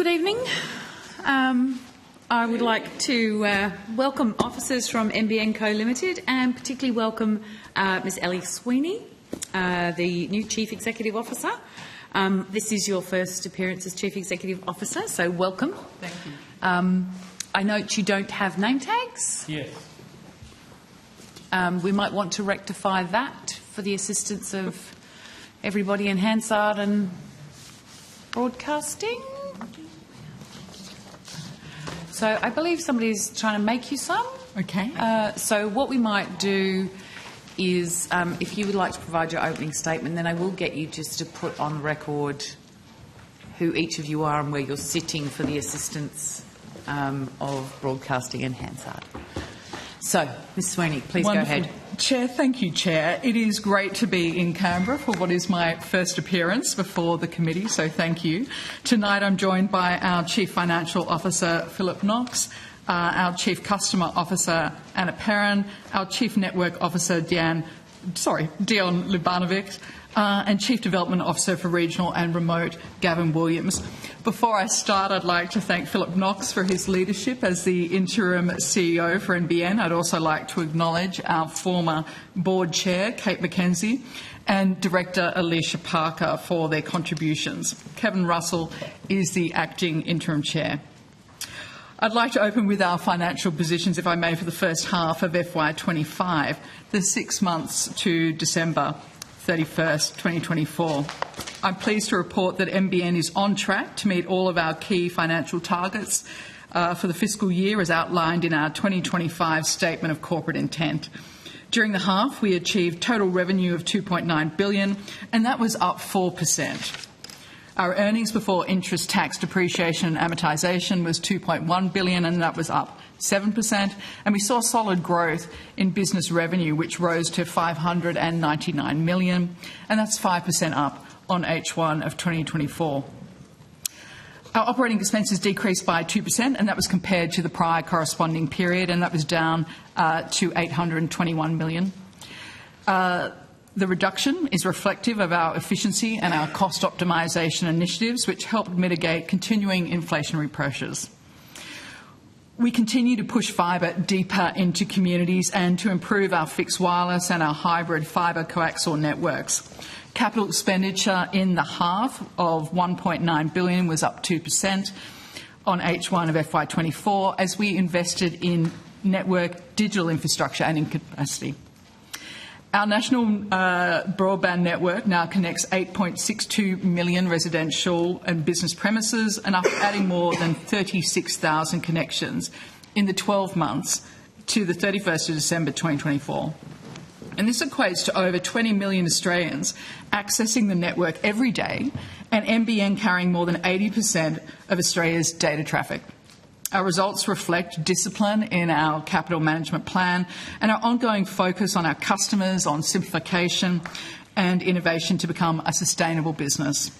Good evening. I would like to welcome officers from NBN Co Limited and particularly welcome Ms Ellie Sweeney, the new Chief Executive Officer. This is your first appearance as Chief Executive Officer, so welcome. Thank you. I note you don't have name tags. Yes. We might want to rectify that for the assistance of everybody in Hansard and Broadcasting. So I believe somebody's trying to make you some. Okay. So what we might do is, if you would like to provide your opening statement, then I will get you just to put on record who each of you are and where you're sitting for the assistance of Broadcasting and Hansard. So, Ms Sweeney, please Wonderful. Go ahead. Chair, thank you, Chair. It is great to be in Canberra for what is my first appearance before the committee, so thank you. Tonight I'm joined by our Chief Financial Officer, Philip Knox, our Chief Customer Officer, Anna Perrin, our Chief Network Officer, Dion Libanovic, and Chief Development Officer for Regional and Remote, Gavin Williams. Before I start, I'd like to thank Philip Knox for his leadership as the interim CEO for NBN. I'd also like to acknowledge our former board chair, Kate McKenzie, and Director Alicia Parker for their contributions. Kevin Russell is the acting interim chair. I'd like to open with our financial positions, if I may, for the first half of FY25, the 6 months to December 31st, 2024. I'm pleased to report that NBN is on track to meet all of our key financial targets for the fiscal year as outlined in our 2025 Statement of Corporate Intent. During the half, we achieved total revenue of $2.9 billion, and that was up 4%. Our earnings before interest, tax, depreciation and amortisation was $2.1 billion, and that was up 7%. And we saw solid growth in business revenue, which rose to $599 million, and that's 5% up on H1 of 2024. Our operating expenses decreased by 2%, and that was compared to the prior corresponding period, and that was down to $821 million. The reduction is reflective of our efficiency and our cost optimisation initiatives, which helped mitigate continuing inflationary pressures. We continue to push fibre deeper into communities and to improve our fixed wireless and our hybrid fibre coaxial networks. Capital expenditure in the half of $1.9 billion was up 2% on H1 of FY24 as we invested in network digital infrastructure and in capacity. Our national broadband network now connects 8.62 million residential and business premises, and after adding more than 36,000 connections in the 12 months to the 31st of December 2024. And this equates to over 20 million Australians accessing the network every day, and NBN carrying more than 80% of Australia's data traffic. Our results reflect discipline in our capital management plan and our ongoing focus on our customers, on simplification and innovation to become a sustainable business.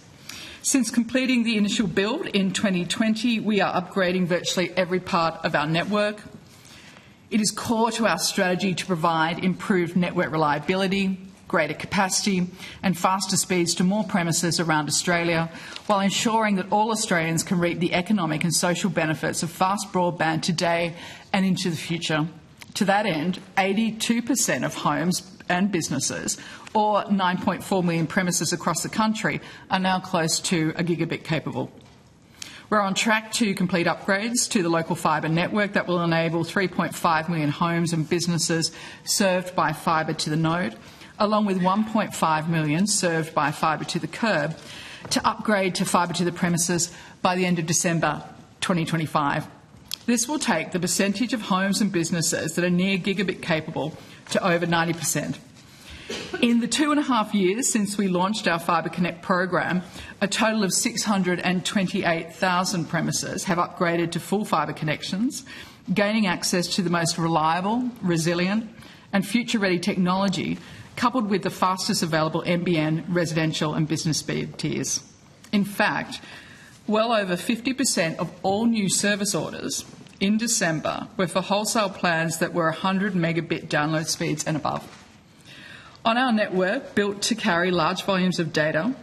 Since completing the initial build in 2020, we are upgrading virtually every part of our network. It is core to our strategy to provide improved network reliability, greater capacity and faster speeds to more premises around Australia, while ensuring that all Australians can reap the economic and social benefits of fast broadband today and into the future. To that end, 82% of homes and businesses, or 9.4 million premises across the country, are now close to a gigabit capable. We're on track to complete upgrades to the local fibre network that will enable 3.5 million homes and businesses served by fibre to the node, along with 1.5 million served by fibre to the curb, to upgrade to fibre to the premises by the end of December 2025. This will take the percentage of homes and businesses that are near gigabit capable to over 90%. In the 2.5 years since we launched our Fibre Connect program, a total of 628,000 premises have upgraded to full fibre connections, gaining access to the most reliable, resilient and future-ready technology, coupled with the fastest available NBN residential and business speed tiers. In fact, well over 50% of all new service orders in December were for wholesale plans that were 100 megabit download speeds and above. On our network, built to carry large volumes of data,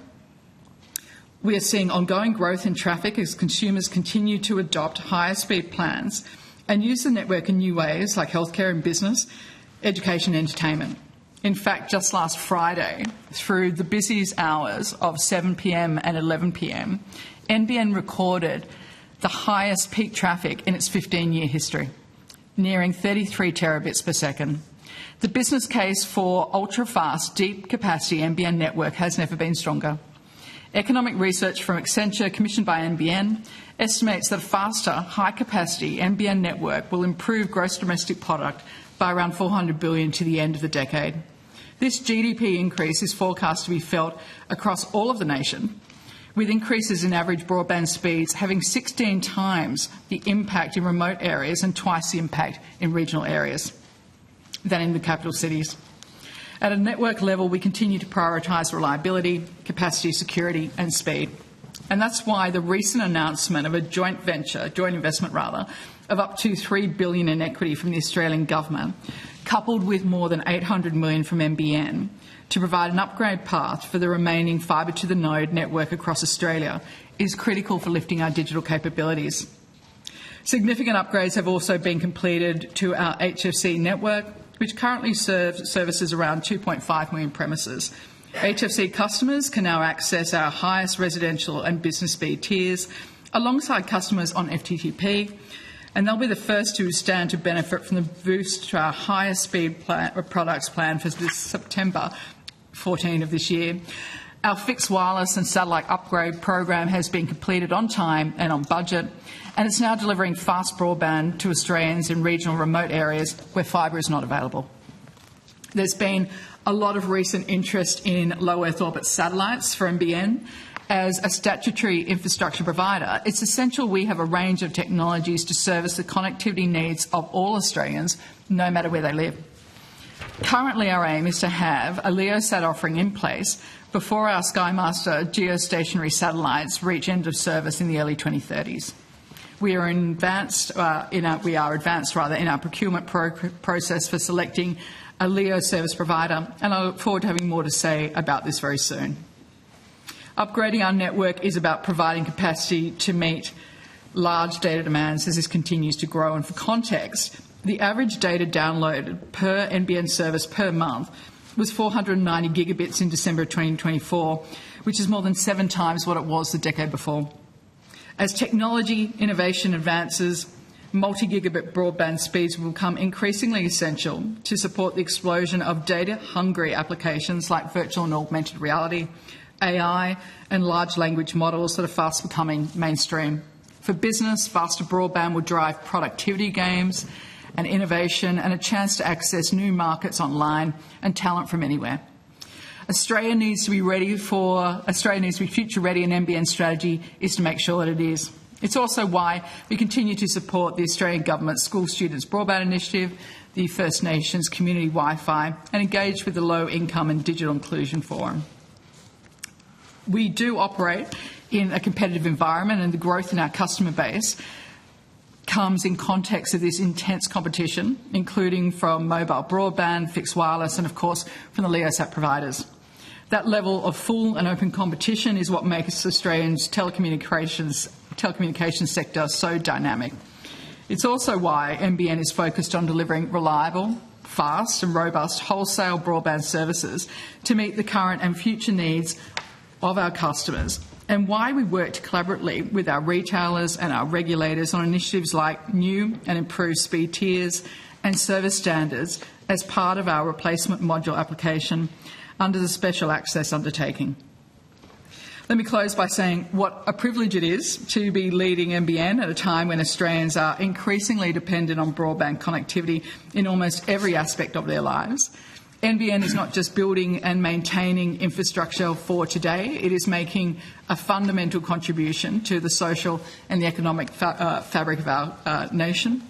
We are seeing ongoing growth in traffic as consumers continue to adopt higher speed plans and use the network in new ways like healthcare and business, education and entertainment. In fact, just last Friday, through the busiest hours of 7 p.m. and 11 p.m, NBN recorded the highest peak traffic in its 15-year history, nearing 33 terabits per second. The business case for ultra-fast, deep-capacity NBN network has never been stronger. Economic research from Accenture, commissioned by NBN, estimates that a faster, high-capacity NBN network will improve gross domestic product by around $400 billion to the end of the decade. This GDP increase is forecast to be felt across all of the nation, with increases in average broadband speeds having 16 times the impact in remote areas and twice the impact in regional areas than in the capital cities. At a network level, we continue to prioritise reliability, capacity, security and speed. And that's why the recent announcement of a joint investment of up to $3 billion in equity from the Australian government, coupled with more than $800 million from NBN, to provide an upgrade path for the remaining fibre-to-the-node network across Australia, is critical for lifting our digital capabilities. Significant upgrades have also been completed to our HFC network, which currently services around 2.5 million premises. HFC customers can now access our highest residential and business speed tiers alongside customers on FTTP, and they'll be the first to stand to benefit from the boost to our highest speed products planned for this September 14 of this year. Our fixed wireless and satellite upgrade program has been completed on time and on budget, and it's now delivering fast broadband to Australians in regional remote areas where fibre is not available. There's been a lot of recent interest in low Earth orbit satellites for NBN. As a statutory infrastructure provider, it's essential we have a range of technologies to service the connectivity needs of all Australians, no matter where they live. Currently, our aim is to have a LEOSat offering in place before our Skymaster geostationary satellites reach end of service in the early 2030s. We are advanced in our procurement process for selecting a LEO service provider, and I look forward to having more to say about this very soon. Upgrading our network is about providing capacity to meet large data demands as this continues to grow. And for context, the average data downloaded per NBN service per month was 490 gigabits in December 2024, which is more than 7 times what it was the decade before. As technology innovation advances, multi-gigabit broadband speeds will become increasingly essential to support the explosion of data-hungry applications like virtual and augmented reality, AI and large language models that are fast becoming mainstream. For business, faster broadband will drive productivity gains and innovation and a chance to access new markets online and talent from anywhere. Australia needs to be future ready, and NBN's strategy is to make sure that it is. It's also why we continue to support the Australian Government's School Students Broadband Initiative, the First Nations Community Wi-Fi, and engage with the Low Income and Digital Inclusion Forum. We do operate in a competitive environment, and the growth in our customer base comes in context of this intense competition, including from mobile broadband, fixed wireless, and of course from the LEOSat providers. That level of full and open competition is what makes Australia's telecommunications sector so dynamic. It's also why NBN is focused on delivering reliable, fast and robust wholesale broadband services to meet the current and future needs of our customers, and why we worked collaboratively with our retailers and our regulators on initiatives like new and improved speed tiers and service standards as part of our replacement module application under the Special Access Undertaking. Let me close by saying what a privilege it is to be leading NBN at a time when Australians are increasingly dependent on broadband connectivity in almost every aspect of their lives. NBN is not just building and maintaining infrastructure for today, it is making a fundamental contribution to the social and the economic fabric of our nation.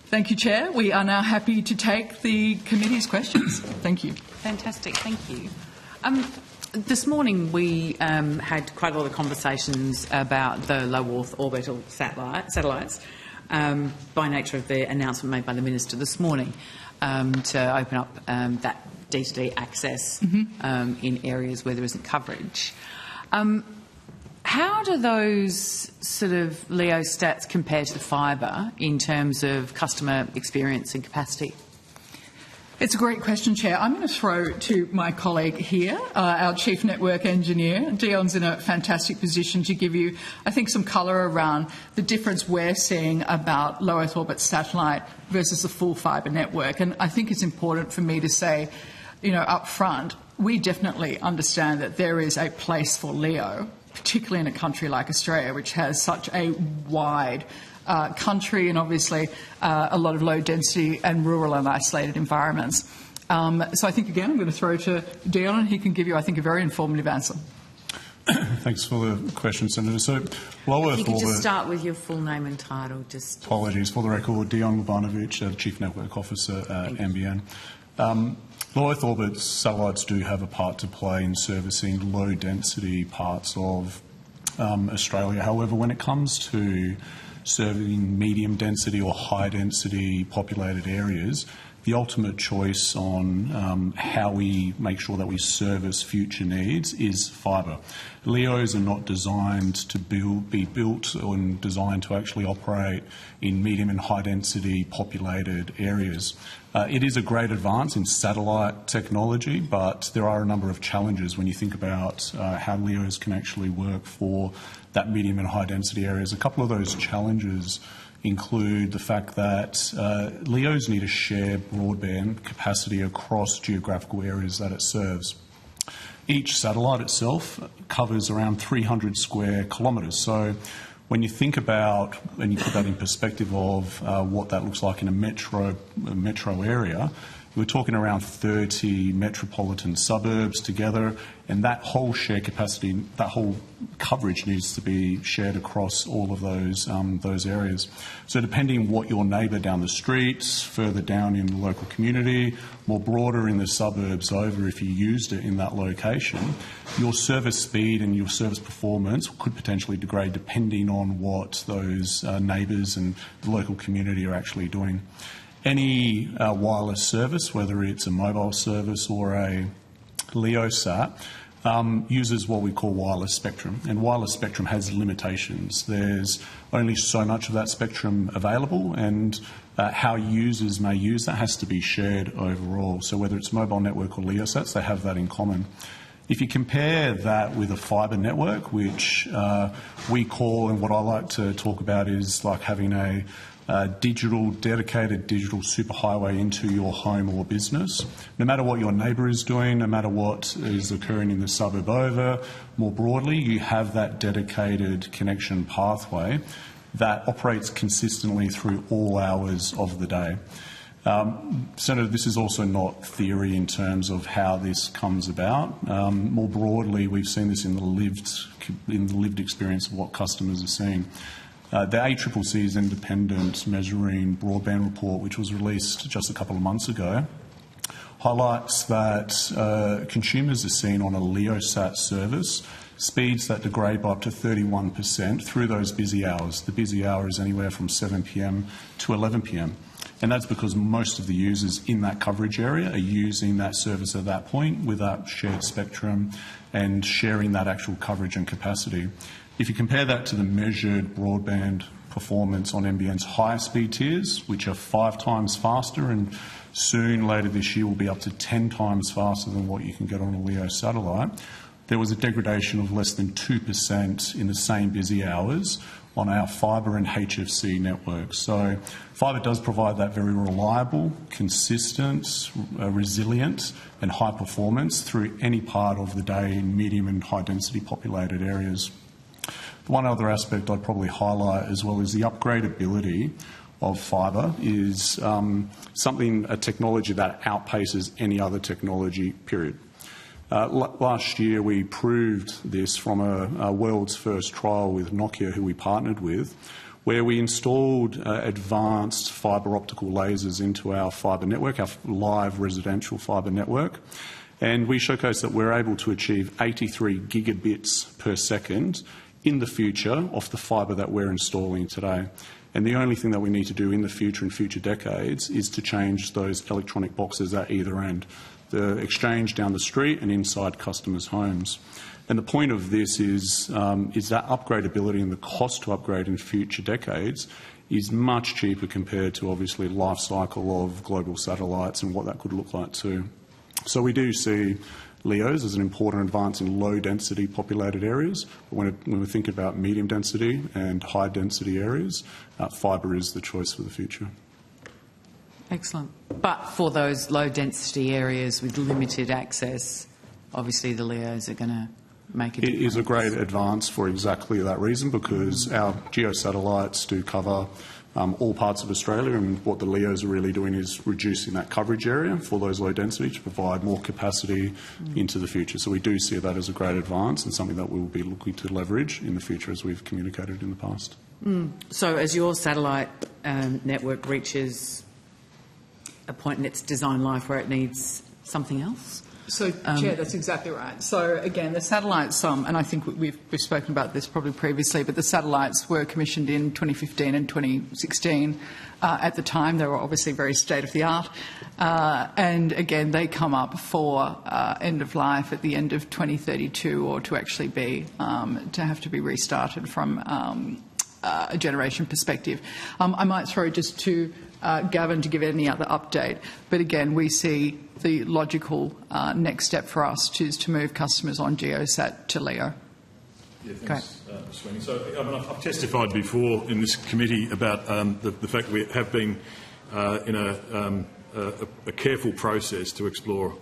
Thank you, Chair. We are now happy to take the committee's questions. Thank you. Fantastic. Thank you. This morning we had quite a lot of conversations about the low Earth orbital satellites by nature of the announcement made by the Minister this morning. To open up that D2D access in areas where there isn't coverage. How do those sort of LEO stats compare to the fibre in terms of customer experience and capacity? It's a great question, Chair. I'm going to throw to my colleague here, our Chief Network Engineer. Dion's in a fantastic position to give you, I think, some colour around the difference we're seeing about low Earth orbit satellite versus the full fibre network. And I think it's important for me to say, up front, we definitely understand that there is a place for LEO, particularly in a country like Australia, which has such a wide country and obviously a lot of low density and rural and isolated environments. So I think, again, I'm going to throw to Dion and he can give you, I think, a very informative answer. Thanks for the question, Senator. So, low Earth you could orbit. Just start with your full name and title. Apologies for the record. Dion Lubanovic, Chief Network Officer at NBN. Low Earth orbit satellites do have a part to play in servicing low density parts of Australia. However, when it comes to serving medium density or high density populated areas, the ultimate choice on how we make sure that we service future needs is fibre. LEOs are not designed to be built or designed to actually operate in medium and high density populated areas. It is a great advance in satellite technology, but there are a number of challenges when you think about how LEOs can actually work for that medium and high density areas. A couple of those challenges include the fact that LEOs need to share broadband capacity across geographical areas that it serves. Each satellite itself covers around 300 square kilometres. So when you think about, and you put that in perspective of what that looks like in a metro area, we're talking around 30 metropolitan suburbs together, and that whole share capacity, that whole coverage needs to be shared across all of those areas. So depending what your neighbour down the street, further down in the local community, more broader in the suburbs over, if you used it in that location, your service speed and your service performance could potentially degrade depending on what those neighbours and the local community are actually doing. Any wireless service, whether it's a mobile service or a LEOsat, uses what we call wireless spectrum, and wireless spectrum has limitations. There's only so much of that spectrum available, and how users may use that has to be shared overall. So whether it's mobile network or LEOsats, they have that in common. If you compare that with a fibre network, which we call, and what I like to talk about is like having a dedicated digital superhighway into your home or business. No matter what your neighbour is doing, no matter what is occurring in the suburb over, more broadly, you have that dedicated connection pathway that operates consistently through all hours of the day. Senator, this is also not theory in terms of how this comes about. More broadly, we've seen this in the lived experience of what customers are seeing. The ACCC's independent measuring broadband report, which was released just a couple of months ago, highlights that consumers are seeing on a LEOsat service speeds that degrade by up to 31% through those busy hours. The busy hour is anywhere from 7 p.m. to 11 p.m. And that's because most of the users in that coverage area are using that service at that point with that shared spectrum and sharing that actual coverage and capacity. If you compare that to the measured broadband performance on NBN's higher speed tiers, which are 5 times faster and soon later this year will be up to 10 times faster than what you can get on a LEO satellite, there was a degradation of less than 2% in the same busy hours on our fibre and HFC networks. So fibre does provide that very reliable, consistent, resilient and high performance through any part of the day in medium and high density populated areas. One other aspect I'd probably highlight as well is the upgradability of fibre is a technology that outpaces any other technology, period. Last year we proved this from a world's first trial with Nokia, who we partnered with, where we installed advanced fibre optical lasers into our fibre network, our live residential fibre network, and we showcased that we're able to achieve 83 gigabits per second in the future off the fibre that we're installing today. And the only thing that we need to do in the future and future decades is to change those electronic boxes at either end, the exchange down the street and inside customers' homes. And the point of this is that upgradability and the cost to upgrade in future decades is much cheaper compared to, obviously, life cycle of global satellites and what that could look like too. So we do see LEOs as an important advance in low-density populated areas. But when we think about medium-density and high-density areas, fibre is the choice for the future. Excellent. But for those low-density areas with limited access, obviously the LEOs are going to make a difference. It is a great advance for exactly that reason, because our geosatellites do cover all parts of Australia, and what the LEOs are really doing is reducing that coverage area for those low density to provide more capacity into the future. So we do see that as a great advance and something that we will be looking to leverage in the future, as we've communicated in the past. So as your satellite network reaches a point in its design life where it needs something else? So, Chair, that's exactly right. So, again, the satellites, and I think we've spoken about this probably previously, but the satellites were commissioned in 2015 and 2016. At the time, they were obviously very state-of-the-art. And, again, they come up for end of life at the end of 2032, or to actually be, to have to be restarted from a generation perspective. I might throw just to Gavin to give any other update. But again, we see the logical next step for us is to move customers on GeoSat to LEO. Yeah, thanks, Ms. Sweeney. So, I've testified before in this committee about the fact that we have been in a careful process to explore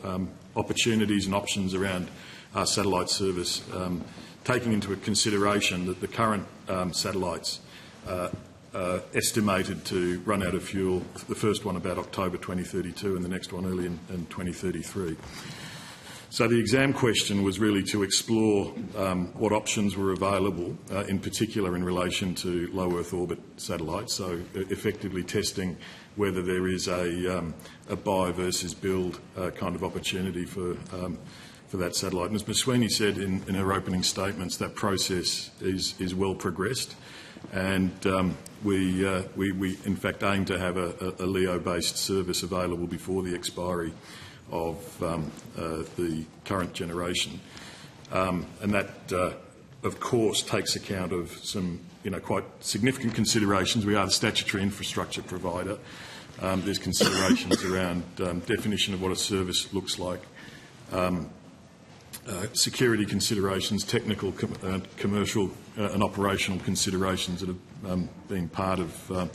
opportunities and options around our satellite service, taking into consideration that the current satellites estimated to run out of fuel, the first one about October 2032 and the next one early in 2033. So the exam question was really to explore what options were available, in particular in relation to low Earth orbit satellites, so effectively testing whether there is a buy versus build kind of opportunity for that satellite. And as Ms Sweeney said in her opening statements, that process is well progressed. And we in fact aim to have a LEO-based service available before the expiry of the current generation, and that, of course, takes account of some quite significant considerations. We are the statutory infrastructure provider. There's considerations around definition of what a service looks like. Security considerations, technical, commercial and operational considerations that have been part of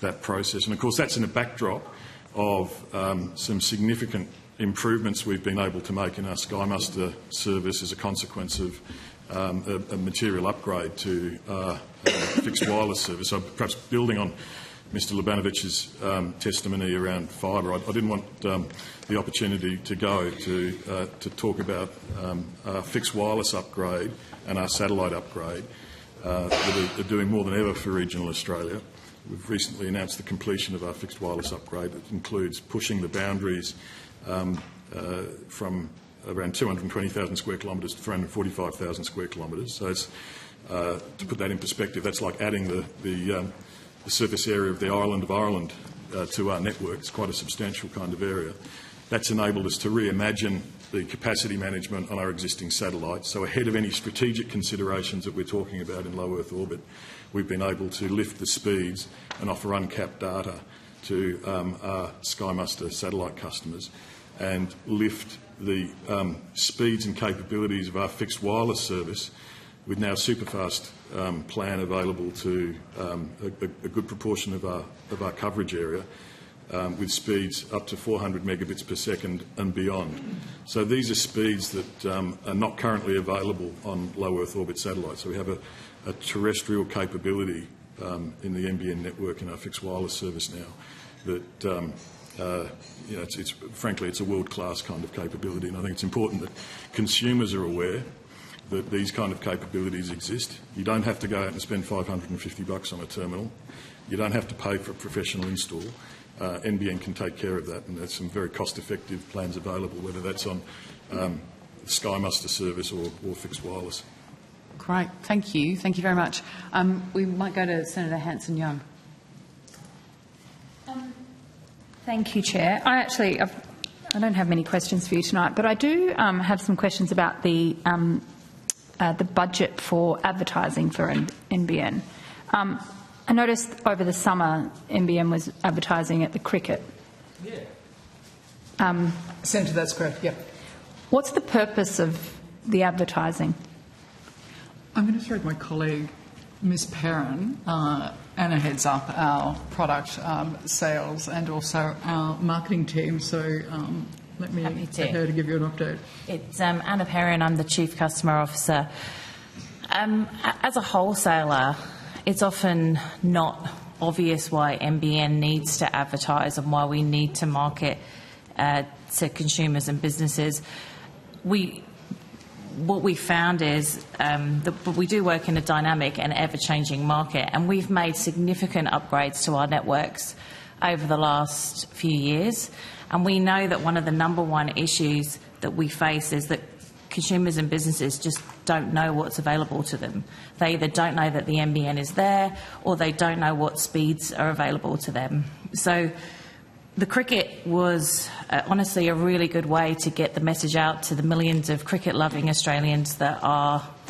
that process. And of course that's in a backdrop of some significant improvements we've been able to make in our SkyMuster service as a consequence of a material upgrade to fixed wireless service. So perhaps building on Mr Lubanovic's testimony around fibre, I didn't want the opportunity to go to talk about our fixed wireless upgrade and our satellite upgrade that are doing more than ever for regional Australia. We've recently announced the completion of our fixed wireless upgrade that includes pushing the boundaries from around 220,000 square kilometres to 345,000 square kilometres. So it's, to put that in perspective, that's like adding the surface area of the island of Ireland to our network. It's quite a substantial kind of area. That's enabled us to reimagine the capacity management on our existing satellites. So ahead of any strategic considerations that we're talking about in low Earth orbit, we've been able to lift the speeds and offer uncapped data to our SkyMuster satellite customers and lift the speeds and capabilities of our fixed wireless service with now superfast plan available to a good proportion of our coverage area, with speeds up to 400 megabits per second and beyond. So these are speeds that are not currently available on low Earth orbit satellites. So we have a terrestrial capability in the NBN network in our fixed wireless service now that frankly it's a world-class kind of capability, and I think it's important that consumers are aware that these kind of capabilities exist. You don't have to go out and spend $550 on a terminal. You don't have to pay for a professional install. NBN can take care of that, and there's some very cost-effective plans available, whether that's on SkyMuster service or fixed wireless. Great, thank you. Thank you very much. We might go to Senator Hanson-Young. Thank you, Chair. I don't have many questions for you tonight, but I do have some questions about the the budget for advertising for NBN. I noticed over the summer NBN was advertising at the cricket. Yeah. Senator, that's correct, yep. What's the purpose of the advertising? I'm going to throw to my colleague, Ms Perrin. Anna heads up our product sales and also our marketing team, so let me get her to give you an update. It's Anna Perrin, I'm the Chief Customer Officer. As a wholesaler, it's often not obvious why NBN needs to advertise and why we need to market to consumers and businesses. What we found is that we do work in a dynamic and ever-changing market, and we've made significant upgrades to our networks over the last few years. And we know that one of the number one issues that we face is that consumers and businesses just don't know what's available to them. They either don't know that the NBN is there, or they don't know what speeds are available to them. So the cricket was honestly a really good way to get the message out to the millions of cricket-loving Australians that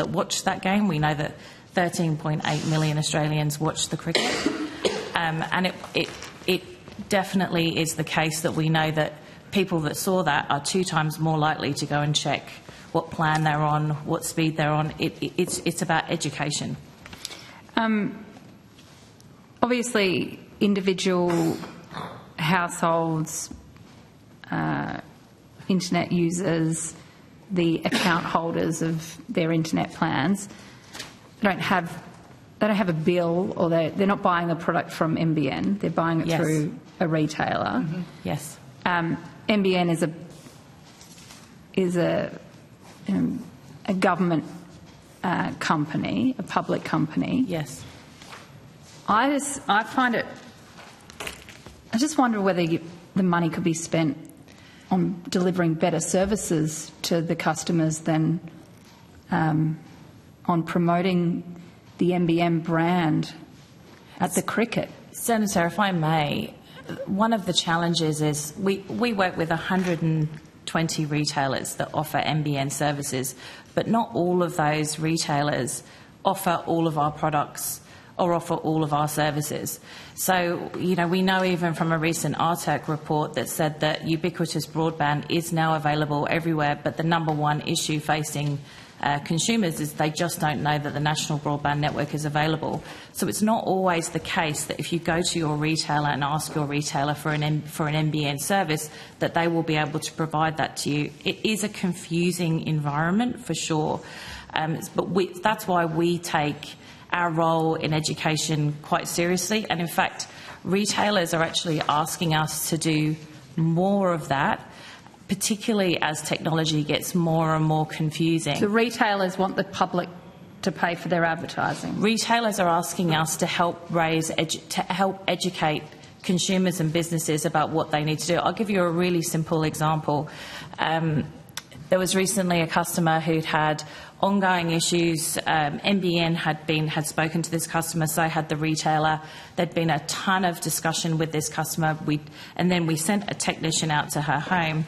watch that game. We know that 13.8 million Australians watch the cricket, and it definitely is the case that we know that people that saw that are 2 times more likely to go and check what plan they're on, what speed they're on. It's about education. Obviously, individual households, internet users, the account holders of their internet plans don't have a bill, or they're not buying the product from NBN. They're buying it through a retailer. Mm-hmm. Yes. NBN is a government company, a public company. Yes. I find it. I just wonder whether the money could be spent on delivering better services to the customers than on promoting the NBN brand at the cricket. Senator, if I may, one of the challenges is we work with 120 retailers that offer NBN services, but not all of those retailers offer all of our products or offer all of our services. So, we know even from a recent RTEC report that said that ubiquitous broadband is now available everywhere, but the number one issue facing consumers is they just don't know that the national broadband network is available. So it's not always the case that if you go to your retailer and ask your retailer for an NBN service, that they will be able to provide that to you. It is a confusing environment for sure, but that's why we take our role in education quite seriously, and in fact retailers are actually asking us to do more of that, particularly as technology gets more and more confusing. The retailers want the public to pay for their advertising. Retailers are asking us to help educate consumers and businesses about what they need to do. I'll give you a really simple example. There was recently a customer who'd had ongoing issues. NBN had spoken to this customer, so had the retailer. There'd been a ton of discussion with this customer, and then we sent a technician out to her home.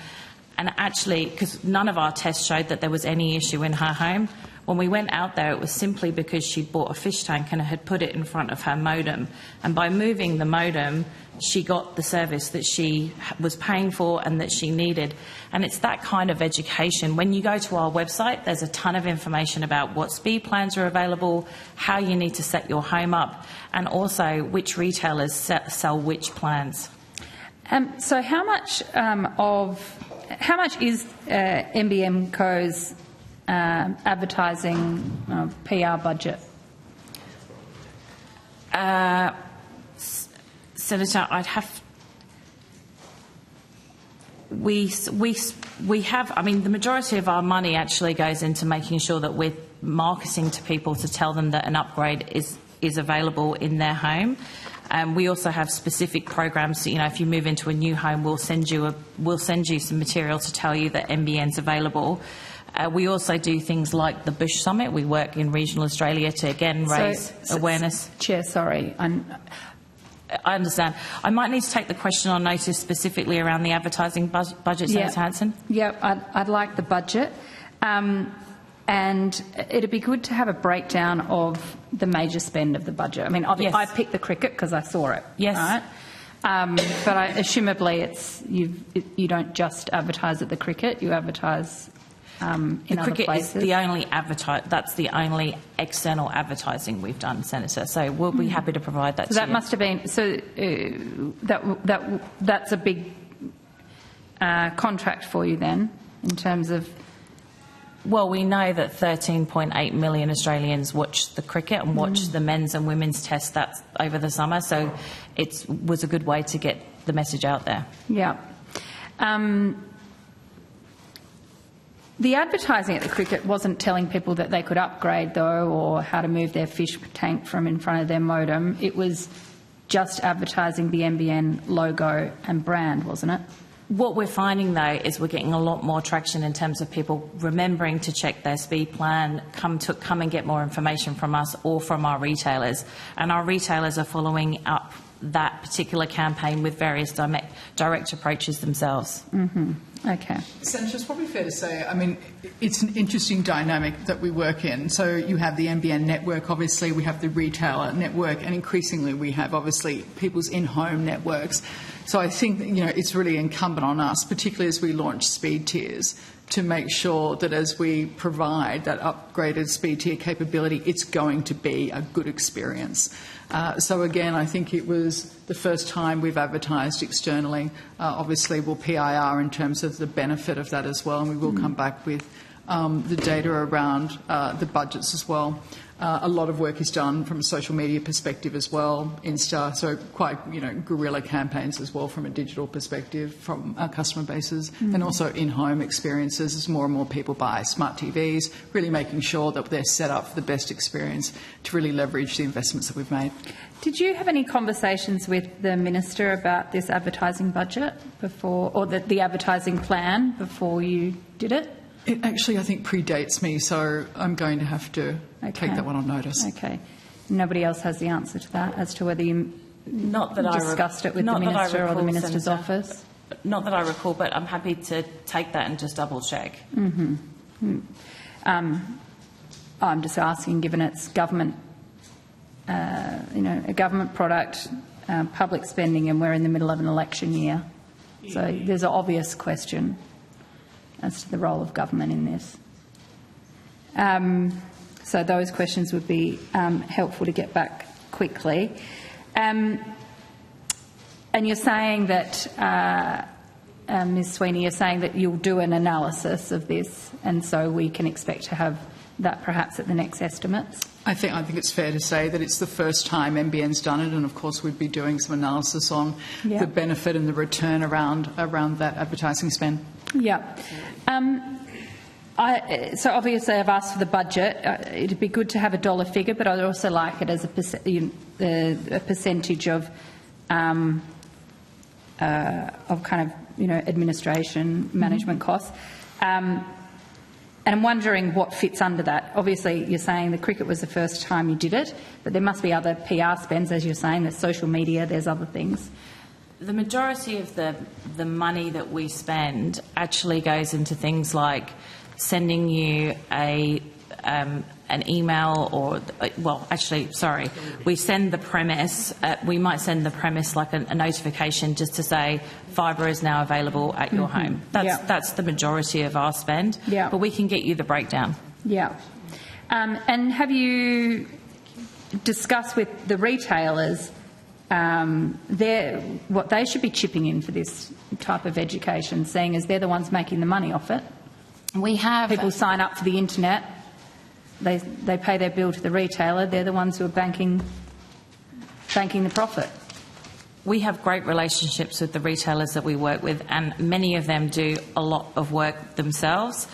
And actually, because none of our tests showed that there was any issue in her home, when we went out there, it was simply because she'd bought a fish tank and had put it in front of her modem. And by moving the modem, she got the service that she was paying for and that she needed. And it's that kind of education. When you go to our website, there's a ton of information about what speed plans are available, how you need to set your home up, and also which retailers sell which plans. So how much is NBN Co's advertising PR budget? Senator, I'd have. We have. I mean, the majority of our money actually goes into making sure that we're marketing to people to tell them that an upgrade is available in their home. We also have specific programs. If you move into a new home, we'll send you some material to tell you that NBN's available. We also do things like the Bush Summit. We work in regional Australia to again raise awareness. Chair, sorry. I understand. I might need to take the question on notice specifically around the advertising budget, Senator Hanson. Yeah, I'd like the budget. And it'd be good to have a breakdown of the major spend of the budget. I mean, Yes. I picked the cricket because I saw it. Yes. Right? But assumably you don't just advertise at the cricket, you advertise in The other cricket places. is the only that's the only external advertising we've done, Senator. So we'll be happy to provide that. So to that you. must have been that's a big contract for you then, in terms of. Well, we know that 13.8 million Australians watch the cricket and watch the men's and women's test that's over the summer, so it was a good way to get the message out there. Yeah. The advertising at the cricket wasn't telling people that they could upgrade, though, or how to move their fish tank from in front of their modem. It was just advertising the NBN logo and brand, wasn't it? What we're finding, though, is we're getting a lot more traction in terms of people remembering to check their speed plan, come and get more information from us or from our retailers. And our retailers are following up that particular campaign with various direct approaches themselves. Mm-hmm. Okay. Senator, it's probably fair to say, I mean, it's an interesting dynamic that we work in. So you have the NBN network, obviously, we have the retailer network, and increasingly we have, obviously, people's in-home networks. So I think, it's really incumbent on us, particularly as we launch speed tiers, to make sure that as we provide that upgraded speed tier capability, it's going to be a good experience. So again, I think it was the first time we've advertised externally. Obviously, we'll PIR in terms of the benefit of that as well, and we will come back with the data around the budgets as well. A lot of work is done from a social media perspective as well, Insta, so quite, guerrilla campaigns as well from a digital perspective from our customer bases, and also in-home experiences as more and more people buy smart TVs, really making sure that they're set up for the best experience to really leverage the investments that we've made. Did you have any conversations with the Minister about this advertising budget before, or the advertising plan before you did it? It actually, I think, predates me, so I'm going to have to take that one on notice. Okay. Nobody else has the answer to that, as to whether you discussed it with the Minister or the Minister's office? Not that I recall, but I'm happy to take that and just double-check. Mm-hmm. I'm just asking, given it's government, a government product, public spending, and we're in the middle of an election year. So there's an obvious question as to the role of government in this. So those questions would be helpful to get back quickly. And you're saying that, Ms Sweeney, you're saying that you'll do an analysis of this, and so we can expect to have that perhaps at the next estimates? I think it's fair to say that it's the first time NBN's done it, and of course we'd be doing some analysis on the benefit and the return around that advertising spend. Yeah. So obviously I've asked for the budget. It'd be good to have a dollar figure, but I'd also like it as a percentage of kind of administration management costs. And I'm wondering what fits under that. Obviously, you're saying the cricket was the first time you did it, but there must be other PR spends, as you're saying. There's social media, there's other things. The majority of the money that we spend actually goes into things like sending you an email or, we send the premise, we might send the premise like a notification just to say fibre is now available at your home. That's the majority of our spend, but we can get you the breakdown. Yeah. And have you discussed with the retailers what they should be chipping in for this type of education, seeing as they're the ones making the money off it? We have people sign up for the internet. They pay their bill to the retailer. They're the ones who are banking the profit. We have great relationships with the retailers that we work with, and many of them do a lot of work themselves.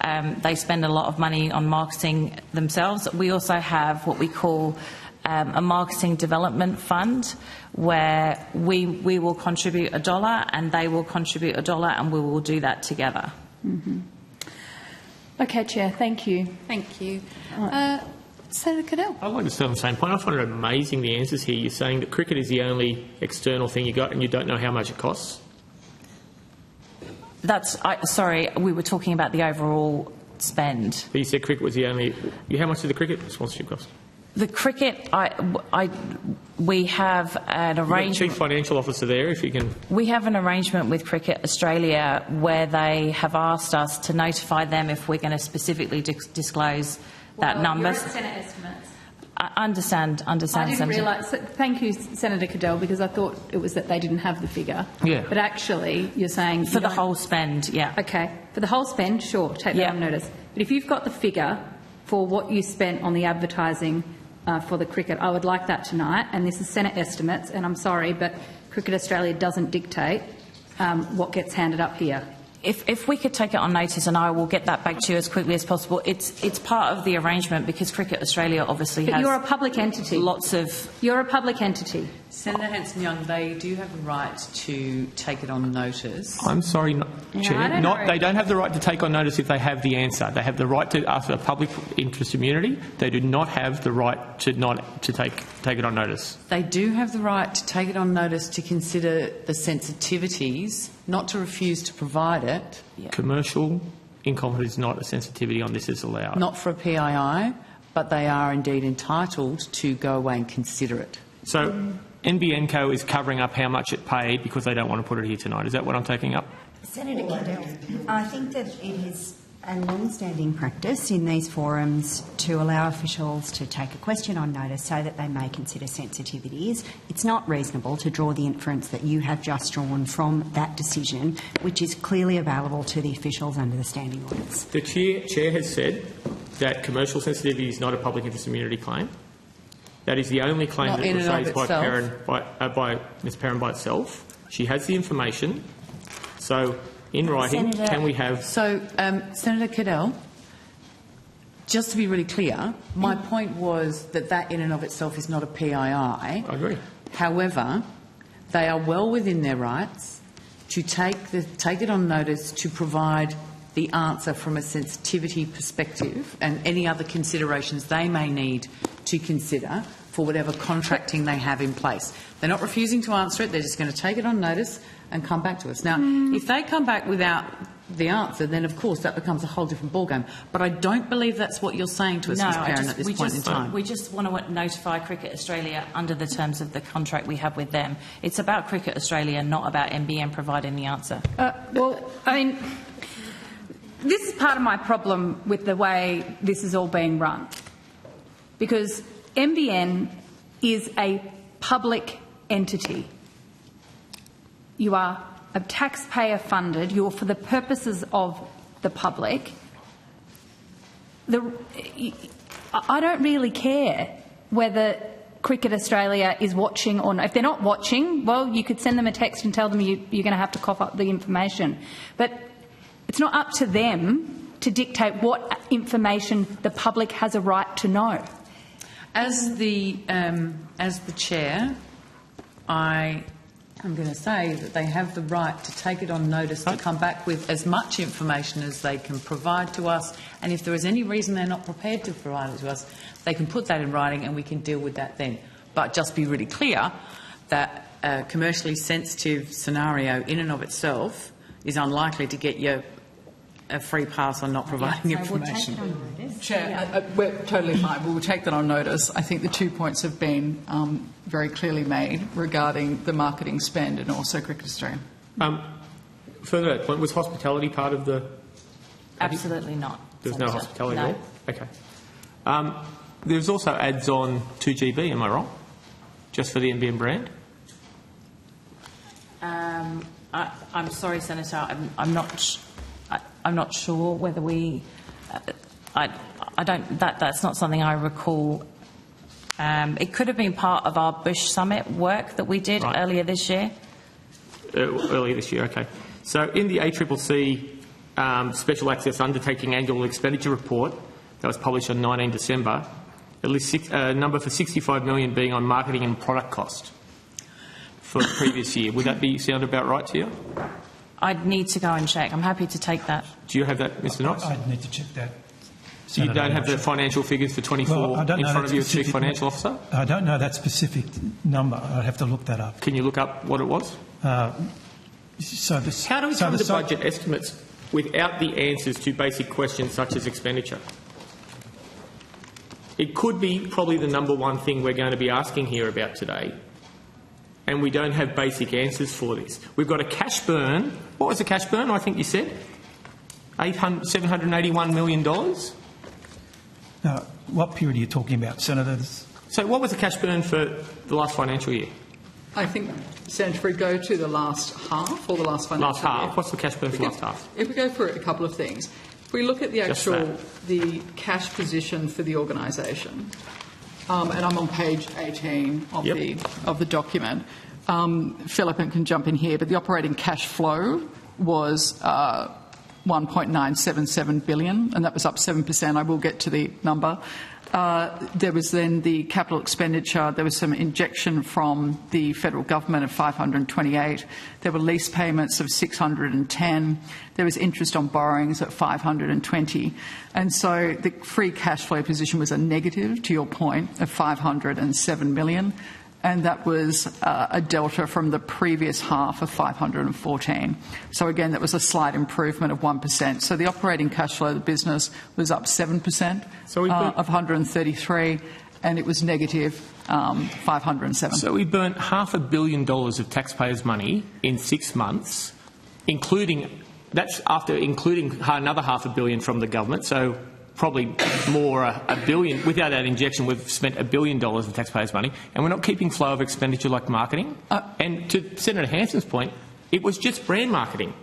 They spend a lot of money on marketing themselves. We also have what we call a marketing development fund, where we will contribute $1 and they will contribute $1, and we will do that together. Mm-hmm. Okay, Chair, thank you. Thank you. Senator Cadell. I'd like to stay on the same point. I find it amazing, the answers here. You're saying that cricket is the only external thing you got and you don't know how much it costs? Sorry, we were talking about the overall spend. But you said cricket was the only... How much did the cricket sponsorship cost? The cricket, we have an arrangement... Chief Financial Officer there, if you can... We have an arrangement with Cricket Australia where they have asked us to notify them if we're going to specifically disclose that number. You're at Senate estimates. I understand. I didn't Senator. realise. Thank you, Senator Cadell, because I thought it was that they didn't have the figure. Yeah. But actually, you're saying For the whole spend, yeah. Okay, for the whole spend, sure, take that on notice. But if you've got the figure for what you spent on the advertising for the cricket, I would like that tonight. And this is Senate estimates, and I'm sorry, but Cricket Australia doesn't dictate what gets handed up here. If we could take it on notice, and I will get that back to you as quickly as possible. It's part of the arrangement because Cricket Australia obviously But has... you're a public entity. Lots of... You're a public entity. Senator Hanson-Young, they do have a right to take it on notice. I'm sorry, Chair. I don't know. They don't have the right to take on notice if they have the answer. They have the right to ask a public interest immunity. They do not have the right to take it on notice. They do have the right to take it on notice to consider the sensitivities, not to refuse to provide it. Commercial incompetence is not a sensitivity on this is allowed. Not for a PII, but they are indeed entitled to go away and consider it. So NBN Co is covering up how much it paid because they don't want to put it here tonight. Is that what I'm taking up? Senator Cadell, I think that it is a long-standing practice in these forums to allow officials to take a question on notice so that they may consider sensitivities. It's not reasonable to draw the inference that you have just drawn from that decision, which is clearly available to the officials under the standing orders. The Chair has said that commercial sensitivity is not a public interest immunity claim. That is the only claim Not that was raised by Ms Perrin by itself. She has the information. So, in writing, Senator, can we have... So, Senator Cadell, just to be really clear, my point was that in and of itself is not a PII. I agree. However, they are well within their rights to take it on notice to provide the answer from a sensitivity perspective and any other considerations they may need to consider for whatever contracting they have in place. They're not refusing to answer it, they're just going to take it on notice and come back to us. Now, if they come back without the answer, then of course that becomes a whole different ballgame. But I don't believe that's what you're saying to us, Ms Perrin, at this point in time. We just want to notify Cricket Australia under the terms of the contract we have with them. It's about Cricket Australia, not about NBN providing the answer. Well, I mean, this is part of my problem with the way this is all being run, because NBN is a public entity. You are a taxpayer funded, you're for the purposes of the public. I don't really care whether Cricket Australia is watching or not. If they're not watching, well, you could send them a text and tell them you're going to have to cough up the information. But it's not up to them to dictate what information the public has a right to know. As the chair, I'm going to say that they have the right to take it on notice to come back with as much information as they can provide to us, and if there is any reason they're not prepared to provide it to us, they can put that in writing and we can deal with that then. But just be really clear that a commercially sensitive scenario in and of itself is unlikely to get you a free pass on not providing information. We'll take it on notice. Chair, we're totally fine. We'll take that on notice. I think the 2 points have been very clearly made regarding the marketing spend and also Cricket Australia. Further to that point, was hospitality part of the... Absolutely not. There's no hospitality No. at all? Okay. There's also ads on 2GB, am I wrong? Just for the NBN brand? I'm sorry, Senator. I'm not sure whether we. I don't. That's not something I recall. It could have been part of our Bush Summit work that we did earlier this year. Earlier this year, okay. So in the ACCC Special Access Undertaking Annual Expenditure Report that was published on 19 December, at least a number for $65 million being on marketing and product cost for the previous year. Would that sound about right to you? I'd need to go and check. I'm happy to take that. Do you have that, Mr Knox? I'd need to check that. So you don't have the financial figures for 24 in front of you as Chief Financial Officer? I don't know that specific number. I'd have to look that up. Can you look up what it was? So this, How do we come to budget estimates? without the answers to basic questions such as expenditure. It could be probably the number one thing we're going to be asking here about today, and we don't have basic answers for this. We've got a cash burn. What was the cash burn, I think you said? $781 million? Now, what period are you talking about, Senator? So what was the cash burn for the last financial year? I think, Senator, if we go to the last half or the last financial year. Last half. What's the cash burn for last half? If we go for a couple of things. If we look at the cash position for the organisation, and I'm on page 18 of the document, Philip can jump in here, but the operating cash flow was 1.977 billion, and that was up 7%. I will get to the number. There was then the capital expenditure. There was some injection from the federal government of 528. There were lease payments of 610. There was interest on borrowings at 520. And so the free cash flow position was a negative, to your point, of 507 million. And that was a delta from the previous half of 514. So again, that was a slight improvement of 1%. So the operating cash flow of the business was up 7% of 133, and it was negative 507. So we burnt $500 million of taxpayers' money in 6 months, that's after including another $500 million from the government. So probably more $1 billion. Without that injection, we've spent $1 billion of taxpayers' money, and we're not keeping flow of expenditure like marketing. And to Senator Hanson's point, it was just brand marketing.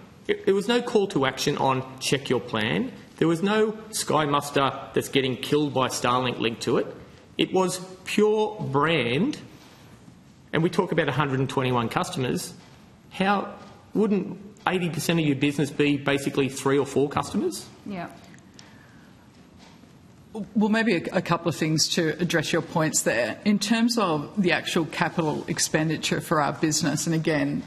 There was no call to action on check your plan. There was no Sky Muster that's getting killed by Starlink linked to it. It was pure brand. And we talk about 121 customers. How wouldn't 80% of your business be basically 3 or 4 customers? Yeah. Well, maybe a couple of things to address your points there. In terms of the actual capital expenditure for our business, and again,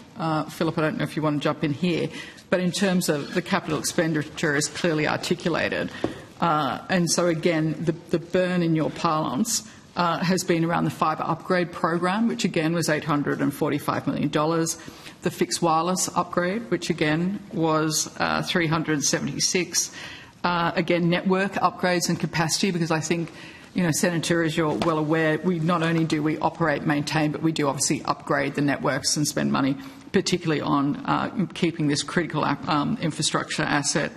Philip, I don't know if you want to jump in here, but in terms of the capital expenditure is clearly articulated. And so again, the burn in your parlance has been around the fibre upgrade program, which again was $845 million. The fixed wireless upgrade, which again was 376. Again, network upgrades and capacity, because I think, Senator, as you're well aware, we not only do we operate, maintain, but we do obviously upgrade the networks and spend money, particularly on keeping this critical infrastructure asset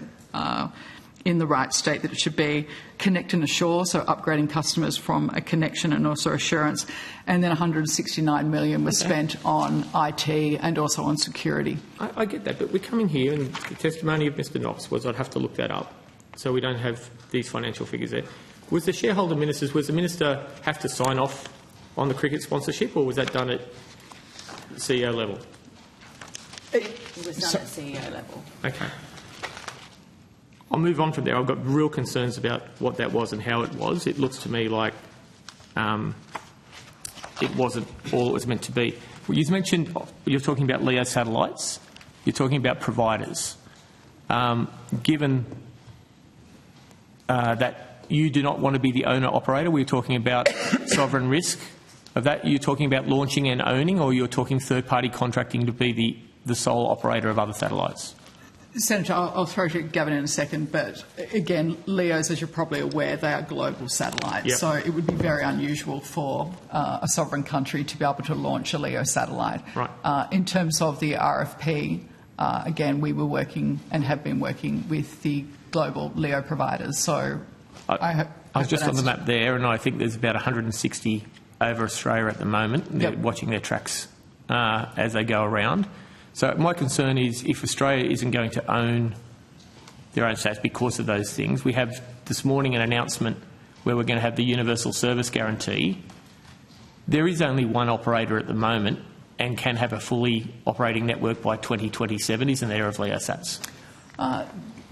in the right state that it should be. Connect and assure, so upgrading customers from a connection and also assurance. And then $169 million was spent on IT and also on security. I get that, but we're coming here, and the testimony of Mr Knox was I'd have to look that up. So we don't have these financial figures there. Was the minister have to sign off on the cricket sponsorship, or was that done at CEO level? It was done at CEO level. Okay. I'll move on from there. I've got real concerns about what that was and how it was. It looks to me like it wasn't all it was meant to be. Well, you mentioned you're talking about LEO satellites. You're talking about providers. Given that you do not want to be the owner-operator, we're talking about sovereign risk of that. You're talking about launching and owning, or you're talking third-party contracting to be the sole operator of other satellites? Senator, I'll throw to Gavin in a second, but again, LEOs, as you're probably aware, they are global satellites. Yep. So it would be very unusual for a sovereign country to be able to launch a LEO satellite. Right. In terms of the RFP, again, we were working and have been working with the global LEO providers. So I was just on the map there, and I think there's about 160 over Australia at the moment. They're watching their tracks as they go around. So my concern is if Australia isn't going to own their own stats because of those things. We have this morning an announcement where we're going to have the universal service guarantee. There is only one operator at the moment and can have a fully operating network by 2027, isn't there, of LEO sats?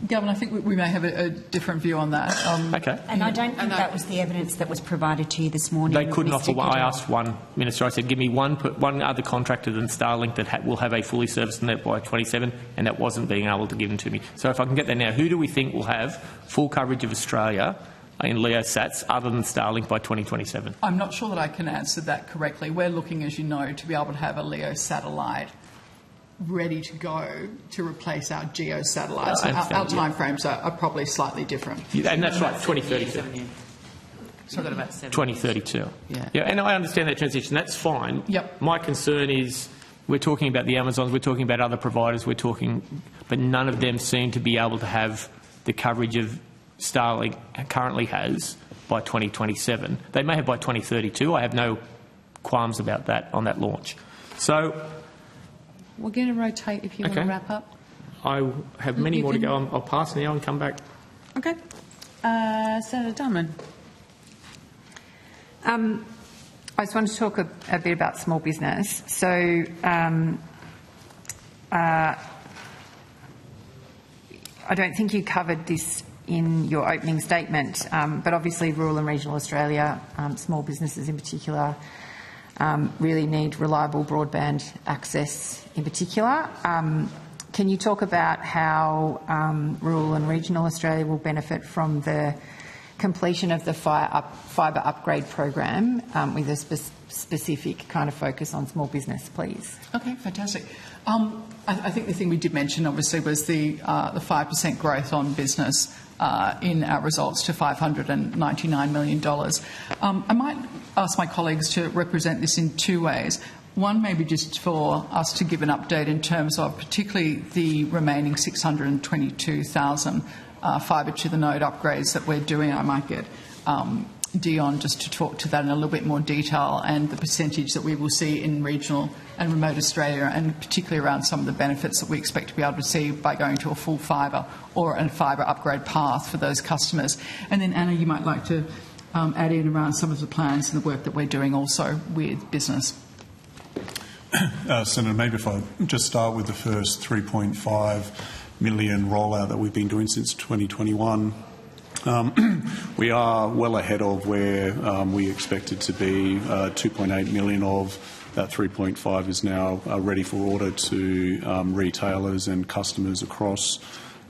Gavin, I think we may have a different view on that. Okay. And I don't think that was the evidence that was provided to you this morning. They couldn't offer one. I asked one minister, I said, give me one other contractor than Starlink that will have a fully serviced net by 27, and that wasn't being able to give them to me. So if I can get there now, who do we think will have full coverage of Australia in LEO sats other than Starlink by 2027? I'm not sure that I can answer that correctly. We're looking, as you know, to be able to have a LEO satellite ready to go to replace our geo satellites. I Our understand, yeah. timeframes are probably slightly different. And that's right, 2032. So I've got about 7 2032. Yeah. And I understand that transition. That's fine. Yep. My concern is we're talking about the Amazons, we're talking about other providers, but none of them seem to be able to have the coverage of Starlink currently has by 2027. They may have by 2032. I have no qualms about that on that launch. So We're going to rotate if you want to Okay. wrap up. I have many You more to can- go. I'll pass now and come back. Okay. Senator Dunman. I just want to talk a bit about small business. So, I don't think you covered this in your opening statement, but obviously rural and regional Australia, small businesses in particular, really need reliable broadband access in particular. Can you talk about how rural and regional Australia will benefit from the completion of the fibre upgrade program with a specific kind of focus on small business, please? Okay, fantastic. I think the thing we did mention, obviously, was the 5% growth on business in our results to $599 million. I might ask my colleagues to represent this in two ways. One, maybe just for us to give an update in terms of particularly the remaining 622,000 fibre to the node upgrades that we're doing. I might get Dion just to talk to that in a little bit more detail, and the percentage that we will see in regional and remote Australia, and particularly around some of the benefits that we expect to be able to see by going to a full fibre or a fibre upgrade path for those customers. And then, Anna, you might like to add in around some of the plans and the work that we're doing also with business. Senator, maybe if I just start with the first 3.5 million rollout that we've been doing since 2021. We are well ahead of where we expected to be. 2.8 million of that 3.5 is now ready for order to retailers and customers across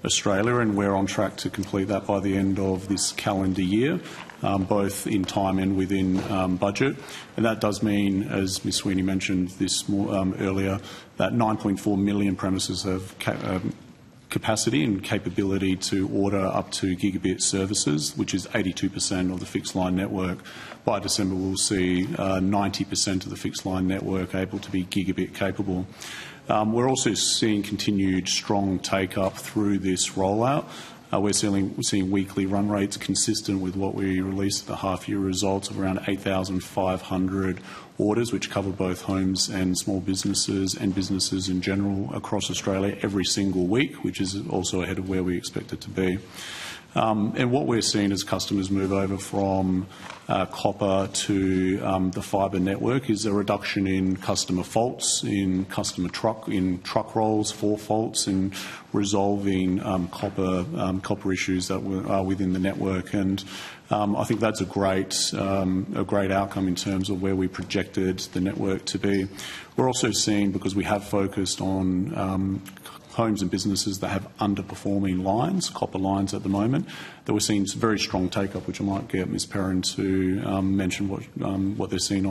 Australia, and we're on track to complete that by the end of this calendar year, both in time and within budget. And that does mean, as Ms Sweeney mentioned this earlier, that 9.4 million premises have capacity and capability to order up to gigabit services, which is 82% of the fixed line network. By December, we'll see 90% of the fixed line network able to be gigabit capable. We're also seeing continued strong take-up through this rollout. We're seeing weekly run rates consistent with what we released at the half-year results of around 8,500 orders, which cover both homes and small businesses and businesses in general across Australia every single week, which is also ahead of where we expect it to be. And what we're seeing as customers move over from copper to the fibre network is a reduction in customer faults, in truck rolls, for faults, and resolving copper issues that are within the network. And I think that's a great outcome in terms of where we projected the network to be. We're also seeing, because we have focused on homes and businesses that have underperforming lines, copper lines at the moment, that we're seeing very strong take-up, which I might get Ms Perrin to mention what they're seeing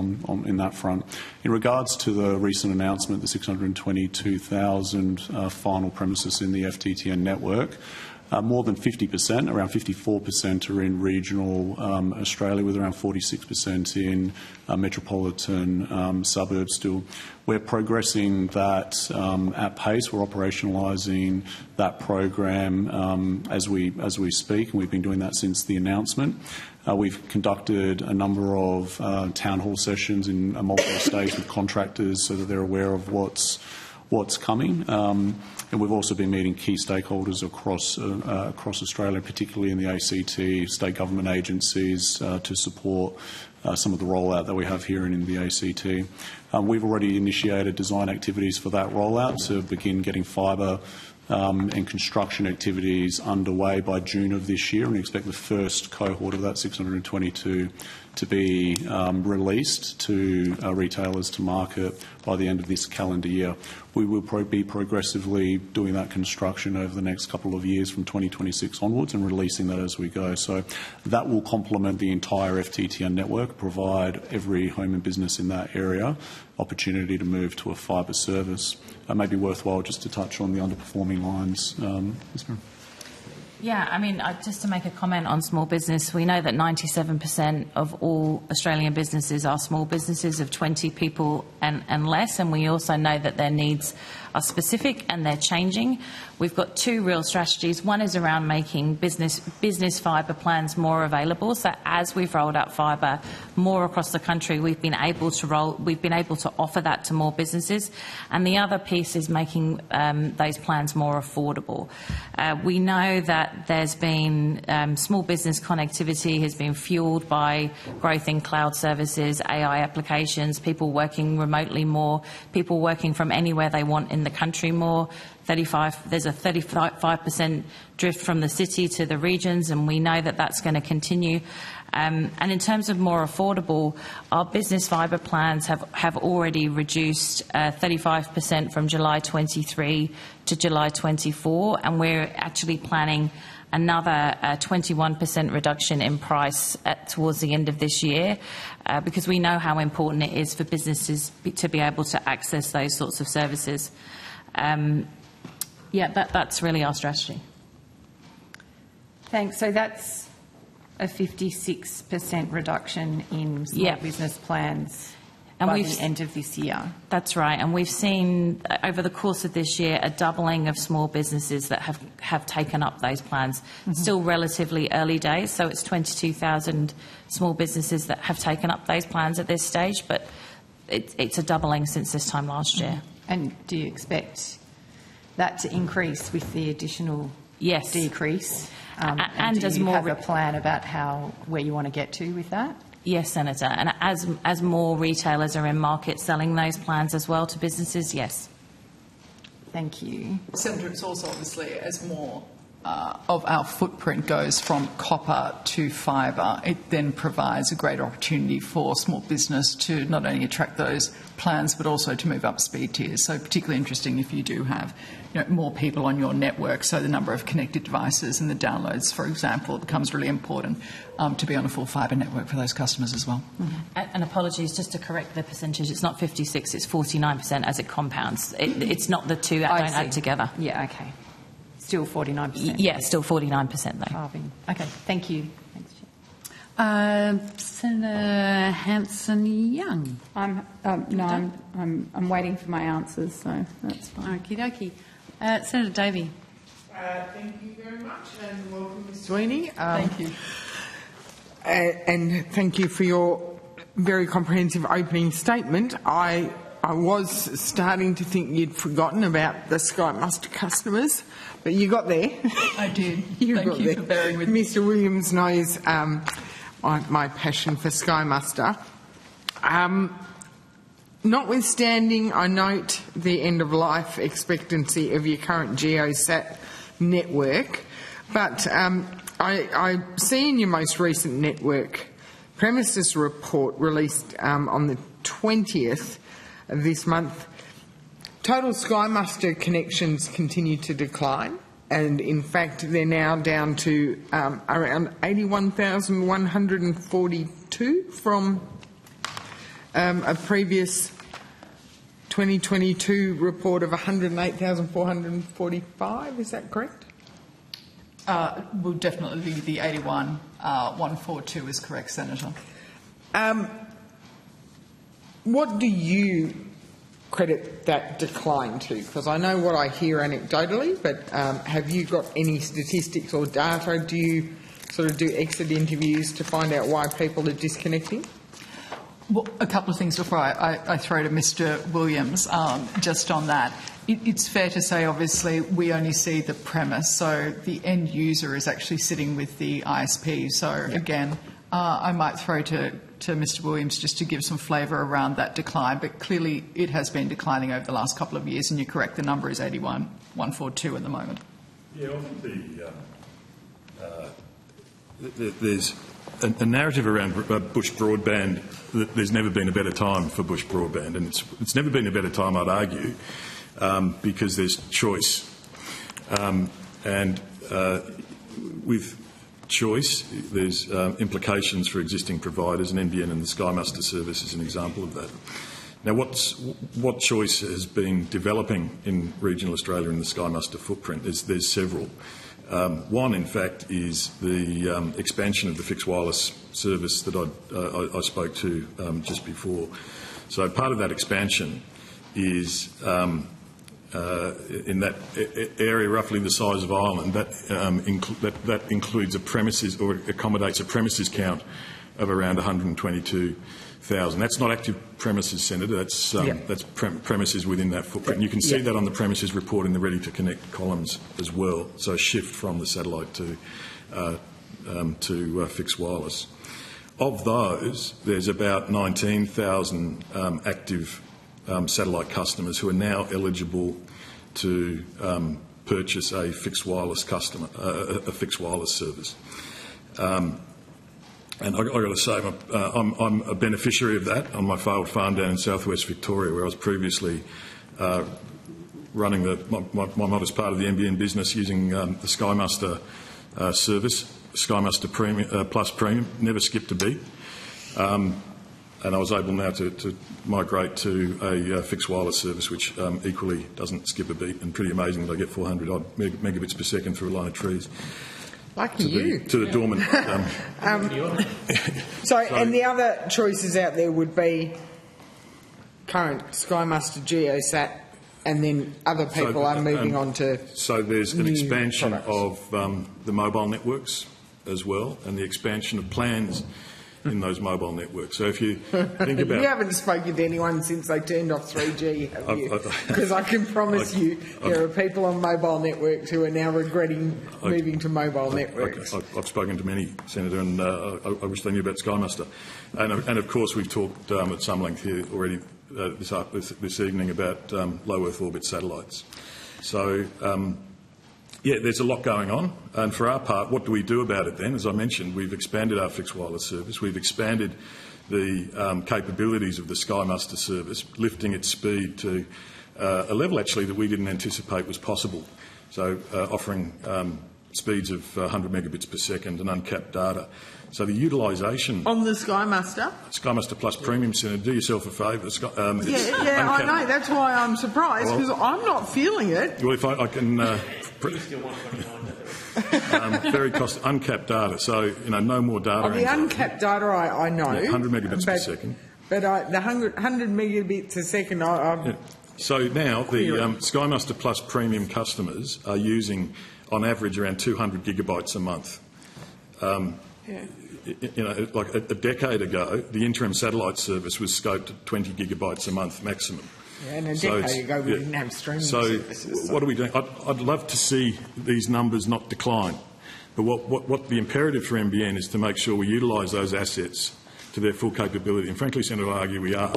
in that front. In regards to the recent announcement, the 622,000 final premises in the FTTN network, more than 50%, around 54%, are in regional Australia, with around 46% in metropolitan suburbs still. We're progressing that at pace. We're operationalising that program as we speak, and we've been doing that since the announcement. We've conducted a number of town hall sessions in multiple states with contractors so that they're aware of what's coming. And we've also been meeting key stakeholders across Australia, particularly in the ACT, state government agencies, to support some of the rollout that we have here in the ACT. We've already initiated design activities for that rollout to begin getting fibre and construction activities underway by June of this year, and we expect the first cohort of that 622 to be released to retailers to market by the end of this calendar year. We will be progressively doing that construction over the next couple of years from 2026 onwards and releasing that as we go. So that will complement the entire FTTN network, provide every home and business in that area opportunity to move to a fibre service. It may be worthwhile just to touch on the underperforming lines. Yeah, I mean, just to make a comment on small business, we know that 97% of all Australian businesses are small businesses of 20 people and less, and we also know that their needs are specific and they're changing. We've got two real strategies. One is around making business fibre plans more available. So as we've rolled out fibre more across the country, we've been able to offer that to more businesses. And the other piece is making those plans more affordable. We know that there's been small business connectivity has been fueled by growth in cloud services, AI applications, people working remotely more, people working from anywhere they want in the country more. There's a 35% drift from the city to the regions, and we know that that's going to continue. And in terms of more affordable, our business fibre plans have already reduced 35% from July 23 to July 24, and we're actually planning another 21% reduction in price towards the end of this year, because we know how important it is for businesses to be able to access those sorts of services. That's really our strategy. Thanks. So that's a 56% reduction in small business plans by the end of this year. That's right. And we've seen over the course of this year a doubling of small businesses that have taken up those plans. Still relatively early days, so it's 22,000 small businesses that have taken up those plans at this stage, but it's a doubling since this time last year. And do you expect that to increase with the additional decrease? And do you have a plan about where you want to get to with that? Yes, Senator. And as more retailers are in market selling those plans as well to businesses, yes. Thank you. Senator, it's also obviously as more of our footprint goes from copper to fibre, it then provides a greater opportunity for small business to not only attract those plans but also to move up speed tiers. So particularly interesting if you do have more people on your network, so the number of connected devices and the downloads, for example, it becomes really important to be on a full fibre network for those customers as well. And apologies, just to correct the percentage, it's not 56, it's 49% as it compounds. It's not the two that don't add together. Yeah, okay. Still 49%? Yeah, still 49% though. Halving. Okay, thank you. Thanks, Senator Hanson-Young. I'm waiting for my answers, so that's fine. Okie dokie. Senator Davey. Thank you very much, and welcome, Ms. Sweeney. Thank you. And thank you for your very comprehensive opening statement. I was starting to think you'd forgotten about the Sky Muster customers, but you got there. I did. Thank you for bearing with me. Mr. Williams knows my passion for Sky Muster. Notwithstanding, I note the end-of-life expectancy of your current GeoSat network, but I see in your most recent network premises report released on the 20th of this month, total Sky Muster connections continue to decline, and in fact they're now down to around 81,142 from a previous 2022 report of 108,445. Is that correct? Will definitely be the 81,142 is correct, Senator. What do you credit that decline to? Because I know what I hear anecdotally, but have you got any statistics or data? Do you sort of do exit interviews to find out why people are disconnecting? Well, a couple of things before I throw to Mr. Williams. Just on that, it's fair to say, obviously, we only see the premise, so the end user is actually sitting with the ISP. So, again, I might throw to Mr. Williams just to give some flavour around that decline, but clearly it has been declining over the last couple of years, and you're correct, the number is 81,142 at the moment. Yeah, I think there's a narrative around bush broadband that there's never been a better time for bush broadband, and it's never been a better time, I'd argue, because there's choice. With choice, there's implications for existing providers, and NBN and the Sky Muster service is an example of that. Now, what choice has been developing in regional Australia in the Sky Muster footprint? There's several. One, in fact, is the expansion of the fixed wireless service that I spoke to just before. So part of that expansion is in that area roughly the size of Ireland, that includes a premises, or accommodates a premises count of around 122,000. That's not active premises, Senator. That's premises within that footprint. And you can see that on the premises report in the Ready to Connect columns as well. So a shift from the satellite to fixed wireless. Of those, there's about 19,000 active satellite customers who are now eligible to purchase a fixed wireless a fixed wireless service. And I've got to say, I'm a beneficiary of that on my failed farm down in southwest Victoria, where I was previously running my modest part of the NBN business using the Sky Muster service, Sky Muster Plus Premium, never skipped a beat. And I was able now to migrate to a fixed wireless service, which equally doesn't skip a beat, and pretty amazing that I get 400 odd megabits per second through a line of trees. Lucky you. To the dormant. So, and the other choices out there would be current Sky Muster GeoSat, and then other people are moving on to. So there's an expansion of the mobile networks as well, and the expansion of plans in those mobile networks. So if you think about... You haven't spoken to anyone since they turned off 3G, have you? Because I can promise you there are people on mobile networks who are now regretting moving to mobile networks. I've spoken to many, Senator, and I wish they knew about Sky Muster. And of course we've talked at some length here already this evening about low Earth orbit satellites. So... yeah, there's a lot going on, and for our part, what do we do about it then? As I mentioned, we've expanded our fixed wireless service, we've expanded the capabilities of the Sky Muster service, lifting its speed to a level actually that we didn't anticipate was possible. So offering speeds of 100 megabits per second and uncapped data. So the utilisation... On the Sky Muster? Sky Muster Plus Premium, Senator, do yourself a favour. I know, that's why I'm surprised, because I'm not feeling it. Well, if I can... very cost uncapped data, so no more data. The uncapped data, I know. 100 megabits per second. But the 100 megabits a second, So now the Sky Muster Plus Premium customers are using, on average, around 200 gigabytes a month. Like a decade ago, the interim satellite service was scoped at 20 gigabytes a month maximum. Yeah, and a decade ago we didn't have streaming services. So what are we doing? I'd love to see these numbers not decline. But what the imperative for NBN is to make sure we utilise those assets to their full capability. And frankly, Senator, I argue we are.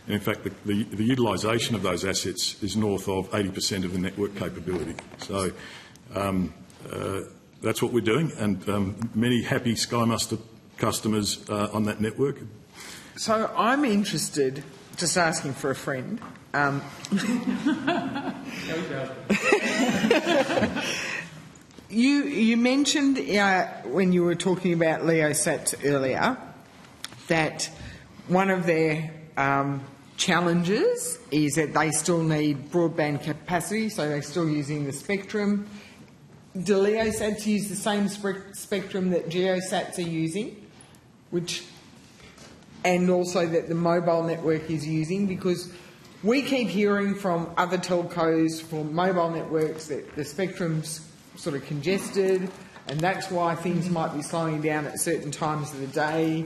And in fact, the utilisation of those assets is north of 80% of the network capability. So that's what we're doing, and many happy Sky Muster customers on that network. So I'm interested, just asking for a friend. You mentioned when you were talking about LeoSats earlier that one of their challenges is that they still need broadband capacity, so they're still using the spectrum. Do LeoSats use the same spectrum that GeoSats are using, and also that the mobile network is using? Because we keep hearing from other telcos for mobile networks that the spectrum's sort of congested, and that's why things might be slowing down at certain times of the day.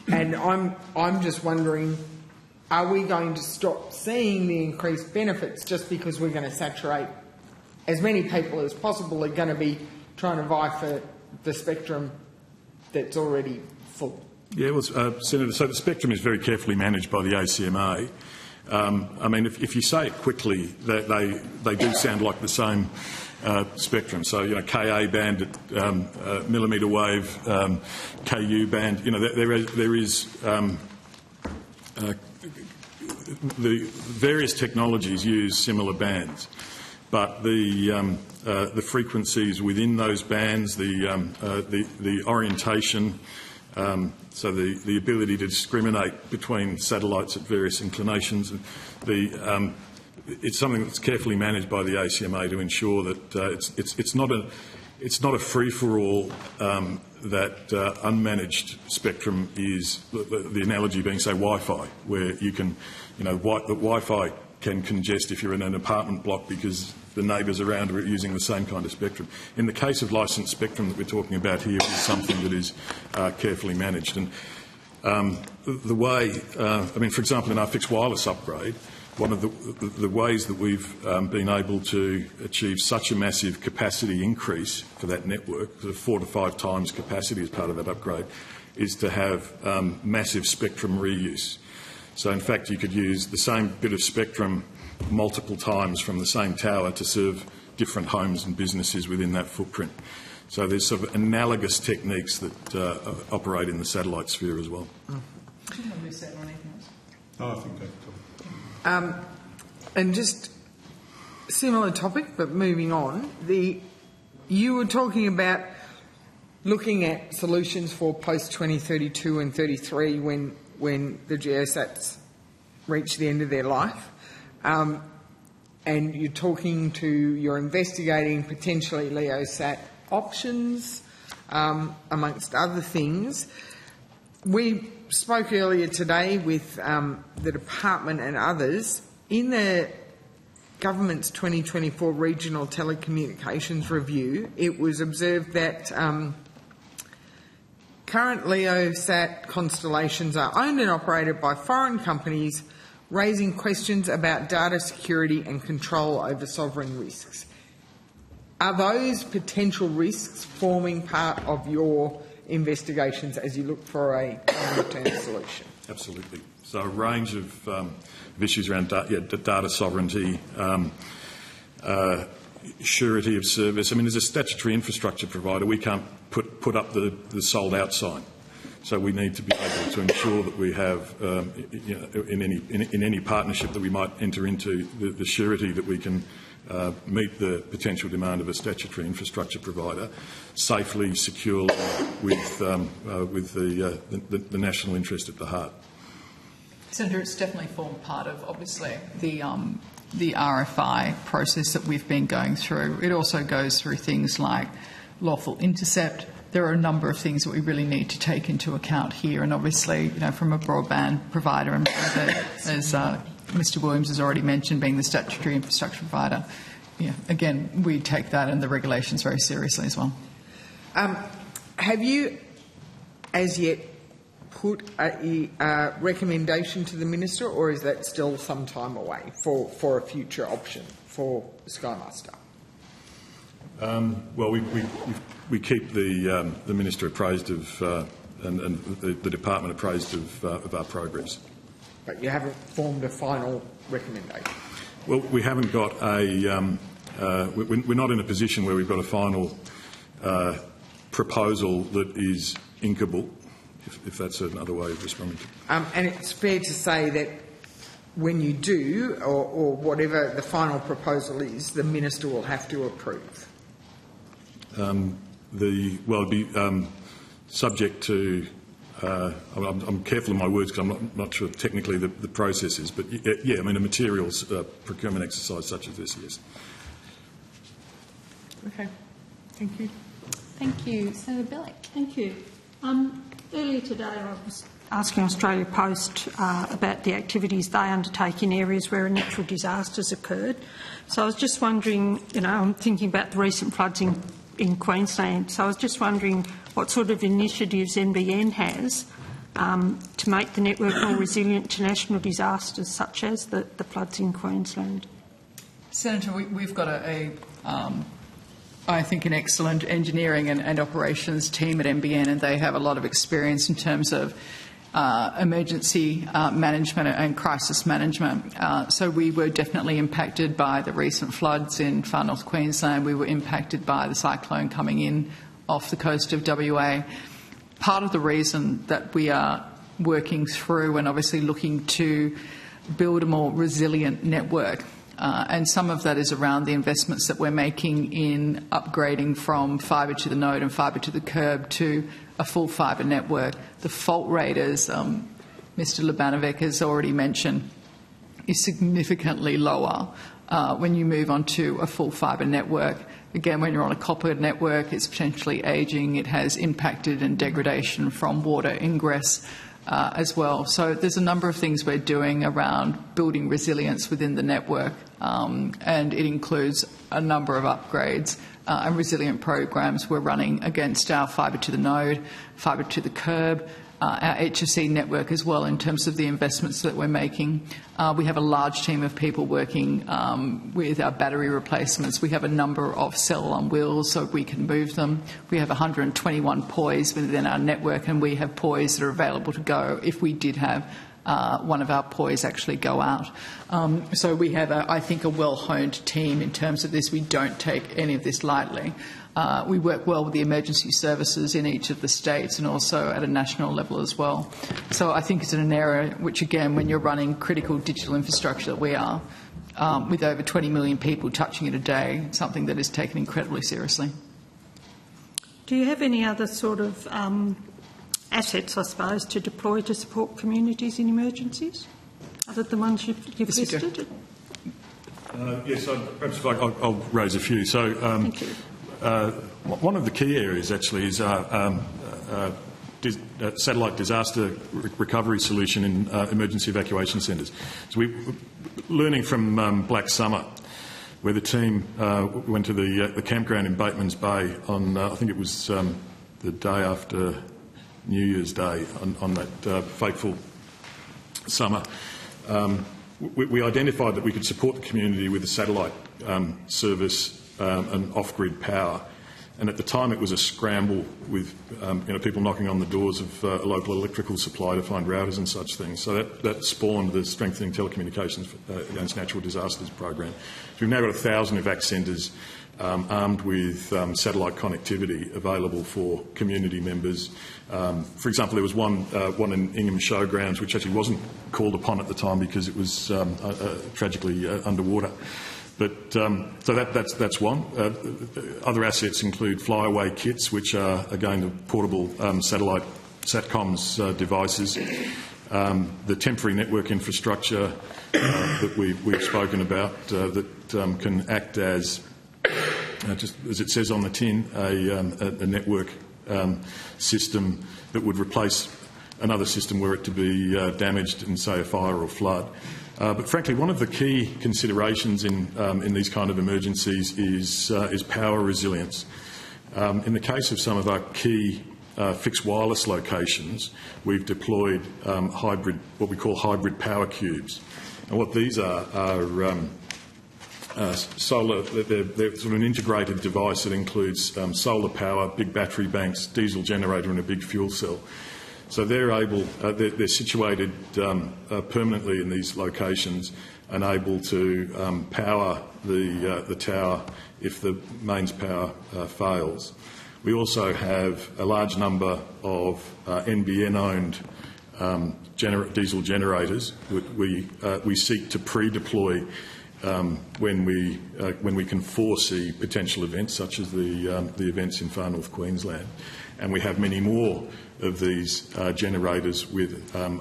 And I'm just wondering, are we going to stop seeing the increased benefits just because we're going to saturate as many people as possible are going to be trying to vie for the spectrum that's already full? Yeah, well, Senator, so the spectrum is very carefully managed by the ACMA. I mean, if you say it quickly, they do sound like the same spectrum. So, Ka band, millimetre wave, Ku band. There is the various technologies use similar bands, but the frequencies within those bands, the orientation, so the ability to discriminate between satellites at various inclinations, it's something that's carefully managed by the ACMA to ensure that it's not a free-for-all, that unmanaged spectrum is, the analogy being, say, Wi-Fi, where you can, Wi-Fi can congest if you're in an apartment block because the neighbours around are using the same kind of spectrum. In the case of licensed spectrum that we're talking about here, it's something that is carefully managed. And the way, for example, in our fixed wireless upgrade, one of the ways that we've been able to achieve such a massive capacity increase for that network, sort of 4 to 5 times capacity as part of that upgrade, is to have massive spectrum reuse. So in fact you could use the same bit of spectrum multiple times from the same tower to serve different homes and businesses within that footprint. So there's sort of analogous techniques that operate in the satellite sphere as well. I think that's and just similar topic, but moving on. You were talking about looking at solutions for post 2032 and 33 when the geosats reach the end of their life, and you're investigating potentially LEOsat options, amongst other things. We spoke earlier today with the department and others. In the government's 2024 regional telecommunications review, it was observed that current LEOsat constellations are owned and operated by foreign companies, raising questions about data security and control over sovereign risks. Are those potential risks forming part of your investigations as you look for a longer-term solution? Absolutely. So a range of issues around data sovereignty, surety of service. As a statutory infrastructure provider, we can't put up the sold out sign. So we need to be able to ensure that we have, in any partnership that we might enter into, the surety that we can meet the potential demand of a statutory infrastructure provider safely, securely, with the national interest at the heart. Senator, it's definitely formed part of, obviously, the RFI process that we've been going through. It also goes through things like lawful intercept. There are a number of things that we really need to take into account here, and obviously, from a broadband provider, and as Mr Williams has already mentioned, being the statutory infrastructure provider, again, we take that and the regulations very seriously as well. Have you, as yet, put a recommendation to the Minister, or is that still some time away for a future option for Skymaster? Well, we keep the Minister appraised of and the Department appraised of our progress. But you haven't formed a final recommendation? Well, we haven't got a... we're not in a position where we've got a final proposal that is inkable, if that's another way of responding to it. And it's fair to say that when you do, or whatever the final proposal is, the Minister will have to approve? It'd be subject to... I'm careful of my words because I'm not sure technically the process is, but a materials procurement exercise such as this, yes. Okay, thank you. Thank you. Senator Billick. Thank you. Earlier today I was asking Australia Post about the activities they undertake in areas where a natural disaster's occurred. So I was just wondering, I'm thinking about the recent floods in Queensland, so I was just wondering what sort of initiatives NBN has to make the network more resilient to national disasters such as the floods in Queensland. Senator, we've got I think an excellent engineering and operations team at NBN, and they have a lot of experience in terms of emergency management and crisis management. So we were definitely impacted by the recent floods in far north Queensland. We were impacted by the cyclone coming in off the coast of WA. Part of the reason that we are working through and obviously looking to build a more resilient network, and some of that is around the investments that we're making in upgrading from fibre to the node and fibre to the curb to a full fibre network. The fault rate, as Mr Labanovic has already mentioned, is significantly lower when you move on to a full fibre network. Again, when you're on a copper network, it's potentially ageing. It has impacted and degradation from water ingress as well. So there's a number of things we're doing around building resilience within the network, and it includes a number of upgrades and resilient programs we're running against our fibre to the node, fibre to the curb, our HFC network as well in terms of the investments that we're making. We have a large team of people working with our battery replacements. We have a number of cell on wheels so we can move them. We have 121 POIs within our network, and we have POIs that are available to go if we did have one of our POIs actually go out. So we have, I think, a well-honed team in terms of this. We don't take any of this lightly. We work well with the emergency services in each of the states and also at a national level as well. So I think it's in an area which, again, when you're running critical digital infrastructure that we are, with over 20 million people touching it a day, it's something that is taken incredibly seriously. Do you have any other sort of assets, I suppose, to deploy to support communities in emergencies, other than the ones you've listed? Yes, perhaps if I'll raise a few. So, Thank you. One of the key areas actually is satellite disaster recovery solution in emergency evacuation centres. So we're learning from Black Summer, where the team went to the campground in Bateman's Bay on, I think it was the day after New Year's Day, on that fateful summer. We identified that we could support the community with a satellite service and off-grid power. And at the time it was a scramble with people knocking on the doors of a local electrical supply to find routers and such things. So that spawned the Strengthening Telecommunications Against Natural Disasters program. So we've now got 1,000 evac centres armed with satellite connectivity available for community members. For example, there was one in Ingham Showgrounds which actually wasn't called upon at the time because it was tragically underwater. But so that's one. Other assets include flyaway kits, which are again the portable satellite SATCOMs devices. The temporary network infrastructure that we've spoken about that can act as, just as it says on the tin, a network system that would replace another system were it to be damaged in, say, a fire or flood. But frankly, one of the key considerations in these kind of emergencies is power resilience. In the case of some of our key fixed wireless locations, we've deployed what we call hybrid power cubes. And what these are solar. They're sort of an integrated device that includes solar power, big battery banks, diesel generator, and a big fuel cell. So they're situated permanently in these locations and able to power the tower if the mains power fails. We also have a large number of NBN-owned diesel generators that we seek to pre-deploy when we can foresee potential events such as the events in far north Queensland. And we have many more of these generators with some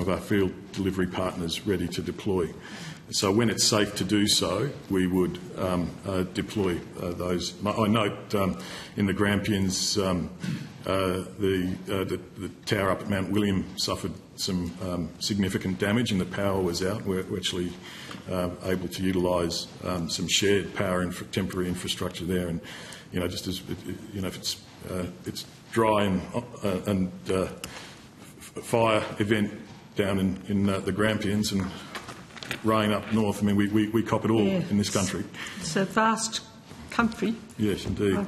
of our field delivery partners ready to deploy. So when it's safe to do so, we would deploy those. I note in the Grampians, the tower up at Mount William suffered some significant damage and the power was out. We're actually able to utilise some shared power temporary infrastructure there, and just as if it's dry and fire event down in the Grampians and rain up north. I mean, we cop it all in this country. It's a vast country. Yes, indeed.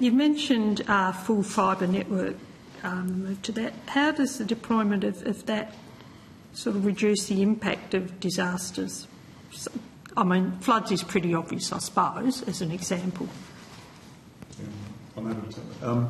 You mentioned full fibre network move to that. How does the deployment of that sort of reduce the impact of disasters? So, I mean, floods is pretty obvious, I suppose, as an example.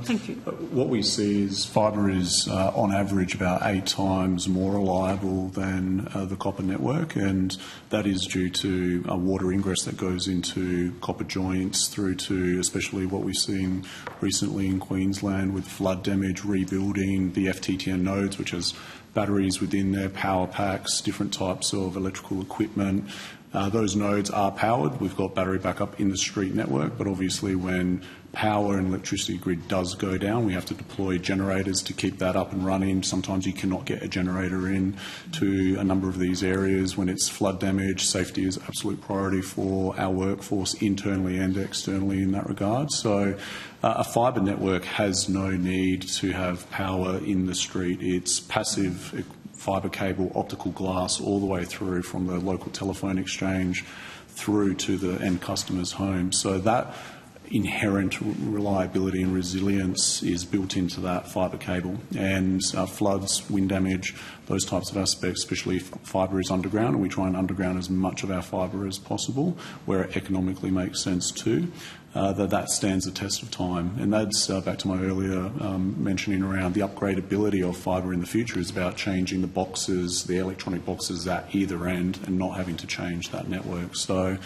Thank you. What we see is fibre is, on average, about 8 times more reliable than the copper network, and that is due to water ingress that goes into copper joints through to especially what we've seen recently in Queensland with flood damage, rebuilding the FTTN nodes, which has batteries within their power packs, different types of electrical equipment. Those nodes are powered. We've got battery backup in the street network, but obviously when power and electricity grid does go down, we have to deploy generators to keep that up and running. Sometimes you cannot get a generator in to a number of these areas. When it's flood damage, safety is absolute priority for our workforce internally and externally in that regard. So a fibre network has no need to have power in the street. It's passive fibre cable, optical glass, all the way through from the local telephone exchange through to the end customer's home. So that inherent reliability and resilience is built into that fibre cable. And floods, wind damage, those types of aspects, especially if fibre is underground, and we try and underground as much of our fibre as possible where it economically makes sense too, that stands the test of time. And that's back to my earlier mentioning around the upgradability of fibre in the future is about changing the boxes, the electronic boxes at either end, and not having to change that network. So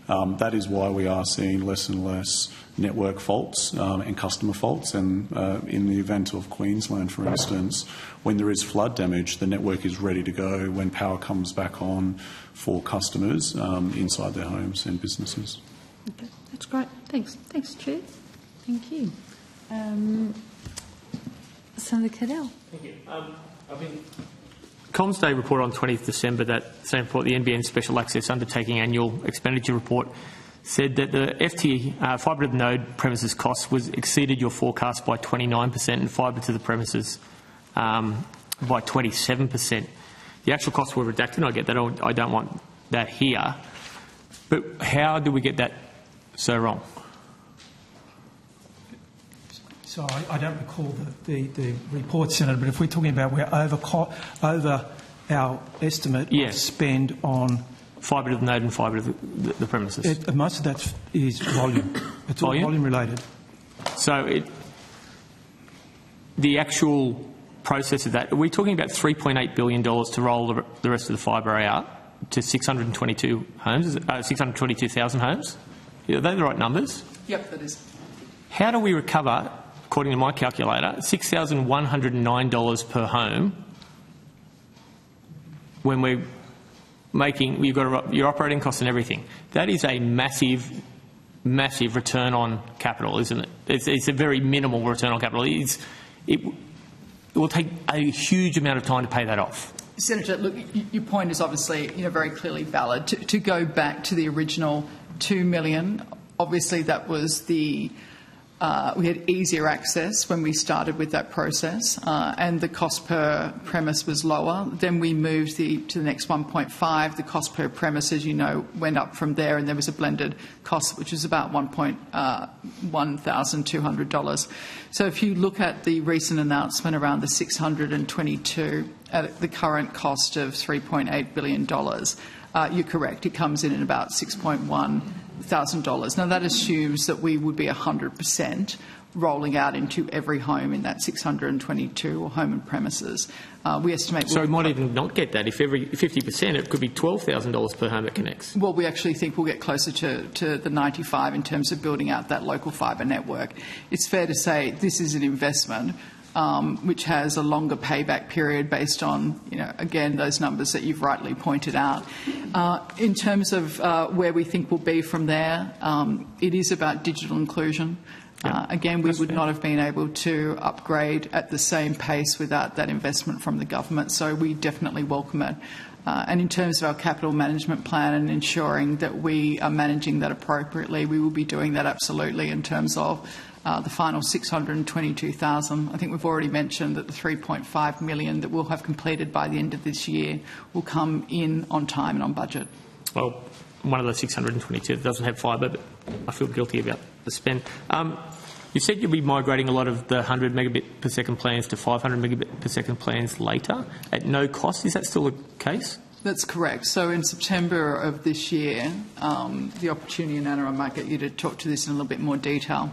that is why we are seeing less and less network faults and customer faults. And in the event of Queensland, for instance, when there is flood damage, the network is ready to go when power comes back on for customers inside their homes and businesses. Okay, that's great. Thanks. Thanks, Chair. Thank you. Senator Cadell. Thank you. Comms Day report on 20th December, that same report, the NBN Special Access Undertaking Annual Expenditure Report, said that the fibre to the node premises cost exceeded your forecast by 29% and fibre to the premises by 27%. The actual costs were redacted, and I get that. I don't want that here. But how do we get that so wrong? So I don't recall the report, Senator, but if we're talking about we're over our estimate of spend on fibre to the node and fibre to the premises. Most of that is volume. It's all volume related. So the actual process of that, are we talking about $3.8 billion to roll the rest of the fibre out to 622,000 homes? Are they the right numbers? Yep, that is. How do we recover, according to my calculator, $6,109 per home when we're making, you've got your operating costs and everything? That is a massive, massive return on capital, isn't it? It's a very minimal return on capital. It will take a huge amount of time to pay that off. Senator, look, your point is obviously very clearly valid. To go back to the original $2 million, obviously that was the we had easier access when we started with that process, and the cost per premise was lower. Then we moved to the next 1.5. The cost per premise, as you know, went up from there, and there was a blended cost, which was about $1,200. So if you look at the recent announcement around the 622 at the current cost of $3.8 billion, you're correct. It comes in at about $6,100. Now, that assumes that we would be 100% rolling out into every home in that 622 or home and premises. We estimate... So we might even not get that. If every 50%, it could be $12,000 per home that connects. Well, we actually think we'll get closer to the 95 in terms of building out that local fibre network. It's fair to say this is an investment which has a longer payback period based on, again, those numbers that you've rightly pointed out. In terms of where we think we'll be from there, it is about digital inclusion. Again, we would not have been able to upgrade at the same pace without that investment from the government, so we definitely welcome it. And in terms of our capital management plan and ensuring that we are managing that appropriately, we will be doing that absolutely in terms of the final 622,000. I think we've already mentioned that the 3.5 million that we'll have completed by the end of this year will come in on time and on budget. Well, one of the 622 doesn't have fibre, but I feel guilty about the spend. You said you'll be migrating a lot of the 100 megabit per second plans to 500 megabit per second plans later at no cost. Is that still the case? That's correct. So in September of this year, the opportunity, and Anna, I might get you to talk to this in a little bit more detail.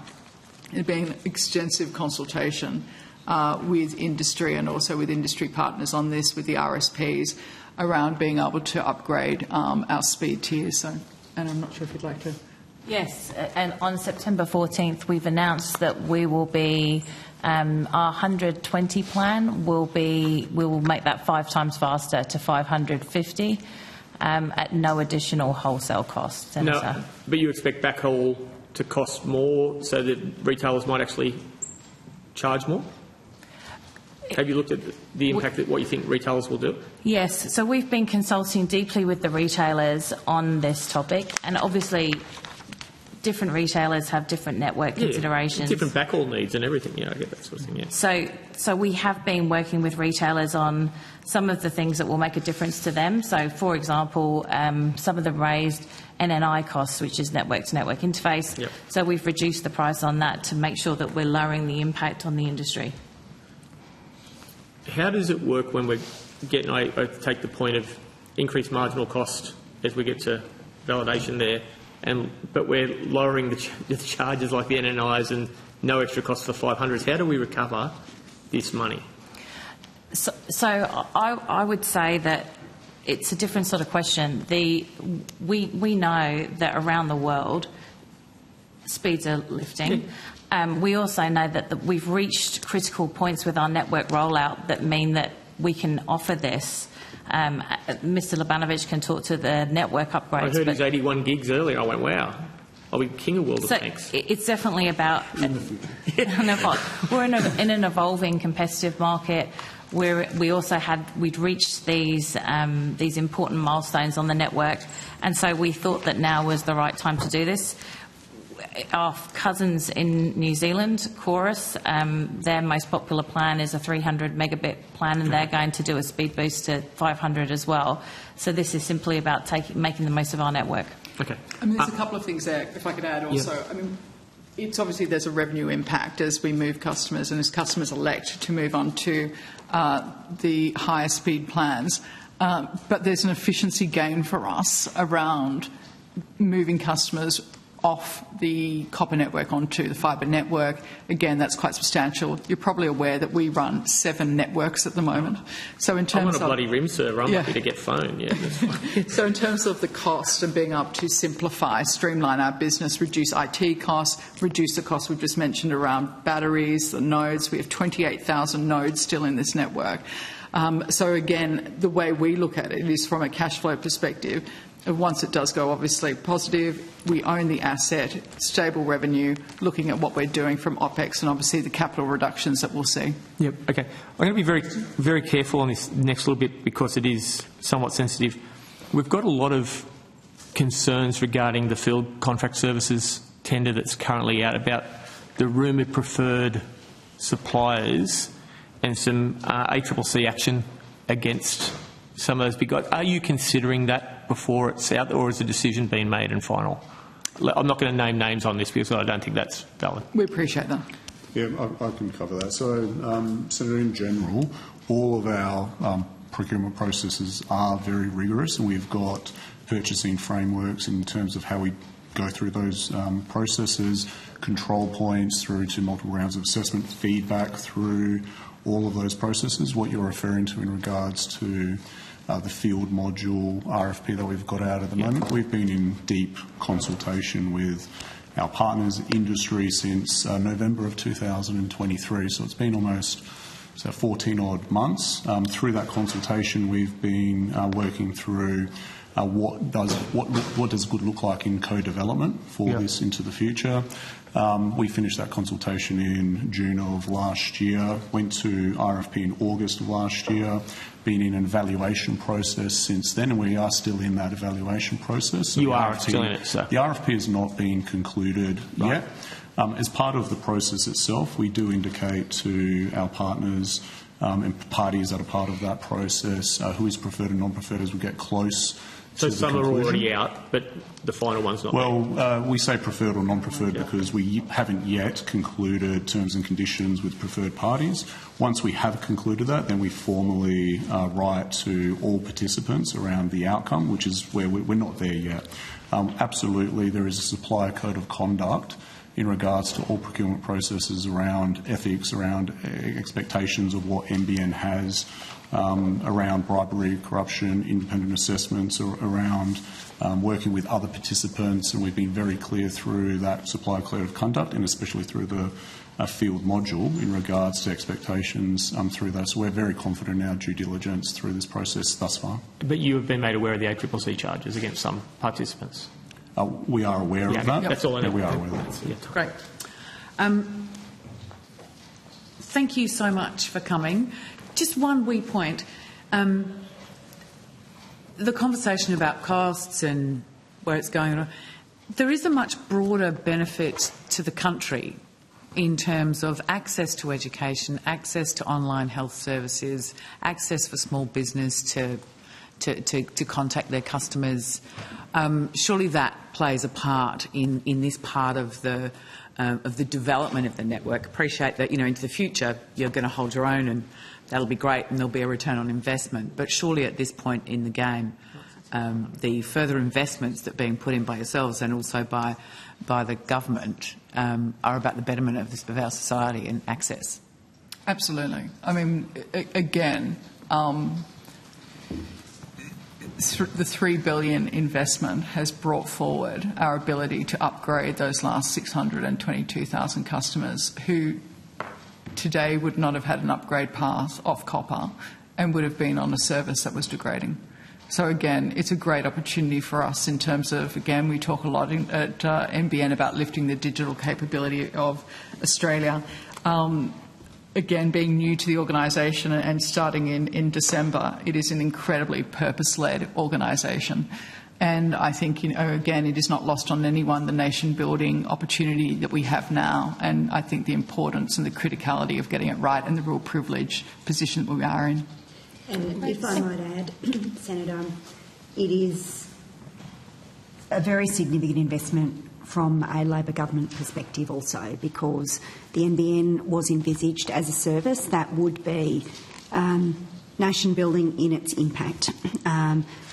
There's been extensive consultation with industry and also with industry partners on this, with the RSPs, around being able to upgrade our speed tiers. So, Anna, I'm not sure if you'd like to. Yes, and on September 14th, we've announced that we will be our 120 plan we will make that 5 times faster to 550 at no additional wholesale cost. No, but you expect backhaul to cost more, so that retailers might actually charge more? Have you looked at the impact that what you think retailers will do? Yes, so we've been consulting deeply with the retailers on this topic, and obviously different retailers have different network considerations. Different backhaul needs and everything, I get that sort of thing, yeah. So we have been working with retailers on some of the things that will make a difference to them. So, for example, some of the raised NNI costs, which is network-to-network interface. Yep. So we've reduced the price on that to make sure that we're lowering the impact on the industry. How does it work when we're getting, I take the point of increased marginal cost as we get to validation there, but we're lowering the charges like the NNIs and no extra cost for 500s. How do we recover this money? So I would say that it's a different sort of question. We know that around the world speeds are lifting. We also know that we've reached critical points with our network rollout that mean that we can offer this. Mr. Labanovic can talk to the network upgrades. I heard his 81 gigs earlier. I went, wow, I'll be king of world of tanks. It's definitely about... We're in an evolving competitive market. We'd reached these important milestones on the network, and so we thought that now was the right time to do this. Our cousins in New Zealand, Chorus, their most popular plan is a 300 megabit plan, and they're going to do a speed boost to 500 as well. So this is simply about making the most of our network. Okay. I mean, there's a couple of things there, if I could add also. Yeah. I mean, it's obviously there's a revenue impact as we move customers and as customers elect to move on to the higher speed plans. But there's an efficiency gain for us around moving customers off the copper network onto the fibre network. Again, that's quite substantial. You're probably aware that we run 7 networks at the moment. So in terms I'm on a bloody rim server. I'm happy to get phone. Yeah, that's fine. So in terms of the cost and being able to simplify, streamline our business, reduce IT costs, reduce the costs we've just mentioned around batteries, the nodes. We have 28,000 nodes still in this network. So again, the way we look at it is from a cash flow perspective. Once it does go obviously positive, we own the asset, stable revenue, looking at what we're doing from OPEX and obviously the capital reductions that we'll see. Yep. Okay. I'm going to be very, very careful on this next little bit because it is somewhat sensitive. We've got a lot of concerns regarding the field contract services tender that's currently out about the rumoured preferred suppliers and some ACCC action against some of those big guys. Are you considering that before it's out, or has the decision been made and final? I'm not going to name names on this because I don't think that's valid. We appreciate that. Yeah, I can cover that. So, Senator, in general, all of our procurement processes are very rigorous, and we've got purchasing frameworks in terms of how we go through those processes, control points through to multiple rounds of assessment, feedback through all of those processes. What you're referring to in regards to the field module RFP that we've got out at the moment, we've been in deep consultation with our partners, industry, since November of 2023. So it's been almost 14-odd months. Through that consultation, we've been working through what does good look like in co-development for this into the future. We finished that consultation in June of last year, went to RFP in August of last year, been in an evaluation process since then, and we are still in that evaluation process. So you are still in it, sir? The RFP has not been concluded yet. As part of the process itself, we do indicate to our partners and parties that are part of that process who is preferred and non-preferred as we get close So to the some are conclusion. already out, but the final one's not. Well, we say preferred or non-preferred because we haven't yet concluded terms and conditions with preferred parties. Once we have concluded that, then we formally write to all participants around the outcome, which is where we're not there yet. Absolutely, there is a supplier code of conduct in regards to all procurement processes around ethics, around expectations of what NBN has, around bribery, corruption, independent assessments, around working with other participants, and we've been very clear through that supplier code of conduct and especially through the field module in regards to expectations through that. So we're very confident in our due diligence through this process thus far. But you have been made aware of the ACCC charges against some participants? We are aware of that. That's all I know. Yeah, we are aware of that. Yeah. Great. Thank you so much for coming. Just one wee point. The conversation about costs and where it's going on, there is a much broader benefit to the country in terms of access to education, access to online health services, access for small business to contact their customers. Surely that plays a part in this part of the development of the network. Appreciate that, into the future you're going to hold your own and that'll be great and there'll be a return on investment. But surely at this point in the game, the further investments that are being put in by yourselves and also by the government are about the betterment of our society and access. Absolutely. I mean, again, the $3 billion investment has brought forward our ability to upgrade those last 622,000 customers who today would not have had an upgrade path off copper and would have been on a service that was degrading. So again, it's a great opportunity for us in terms of, again, we talk a lot at NBN about lifting the digital capability of Australia. Again, being new to the organisation and starting in December, it is an incredibly purpose-led organisation. And I think, again, it is not lost on anyone the nation-building opportunity that we have now. And I think the importance and the criticality of getting it right and the real privileged position that we are in. And if I might add, Senator, it is a very significant investment from a Labor government perspective also, because the NBN was envisaged as a service that would be nation building in its impact.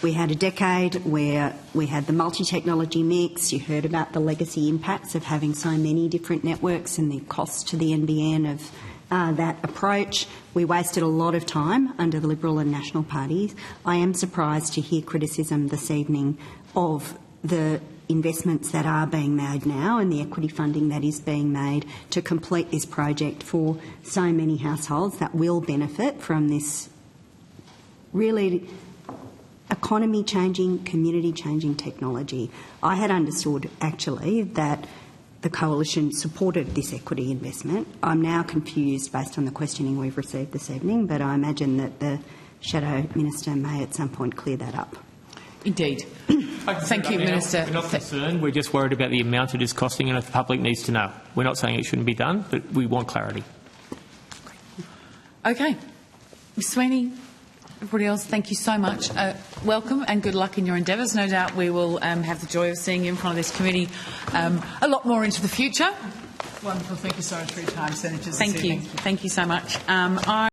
We had a decade where we had the multi-technology mix. You heard about the legacy impacts of having so many different networks and the cost to the NBN of that approach. We wasted a lot of time under the Liberal and National parties. I am surprised to hear criticism this evening of the investments that are being made now and the equity funding that is being made to complete this project for so many households that will benefit from this really economy-changing, community-changing technology. I had understood, actually, that the Coalition supported this equity investment. I'm now confused based on the questioning we've received this evening, but I imagine that the Shadow Minister may at some point clear that up. Indeed. Thank you, Minister. We're not concerned. We're just worried about the amount it is costing and if the public needs to know. We're not saying it shouldn't be done, but we want clarity. Okay. Ms Sweeney, everybody else, thank you so much. Welcome and good luck in your endeavours. No doubt we will have the joy of seeing you in front of this committee a lot more into the future. Wonderful. Thank you so much for your time, Senators. Thank you. Thank you so much.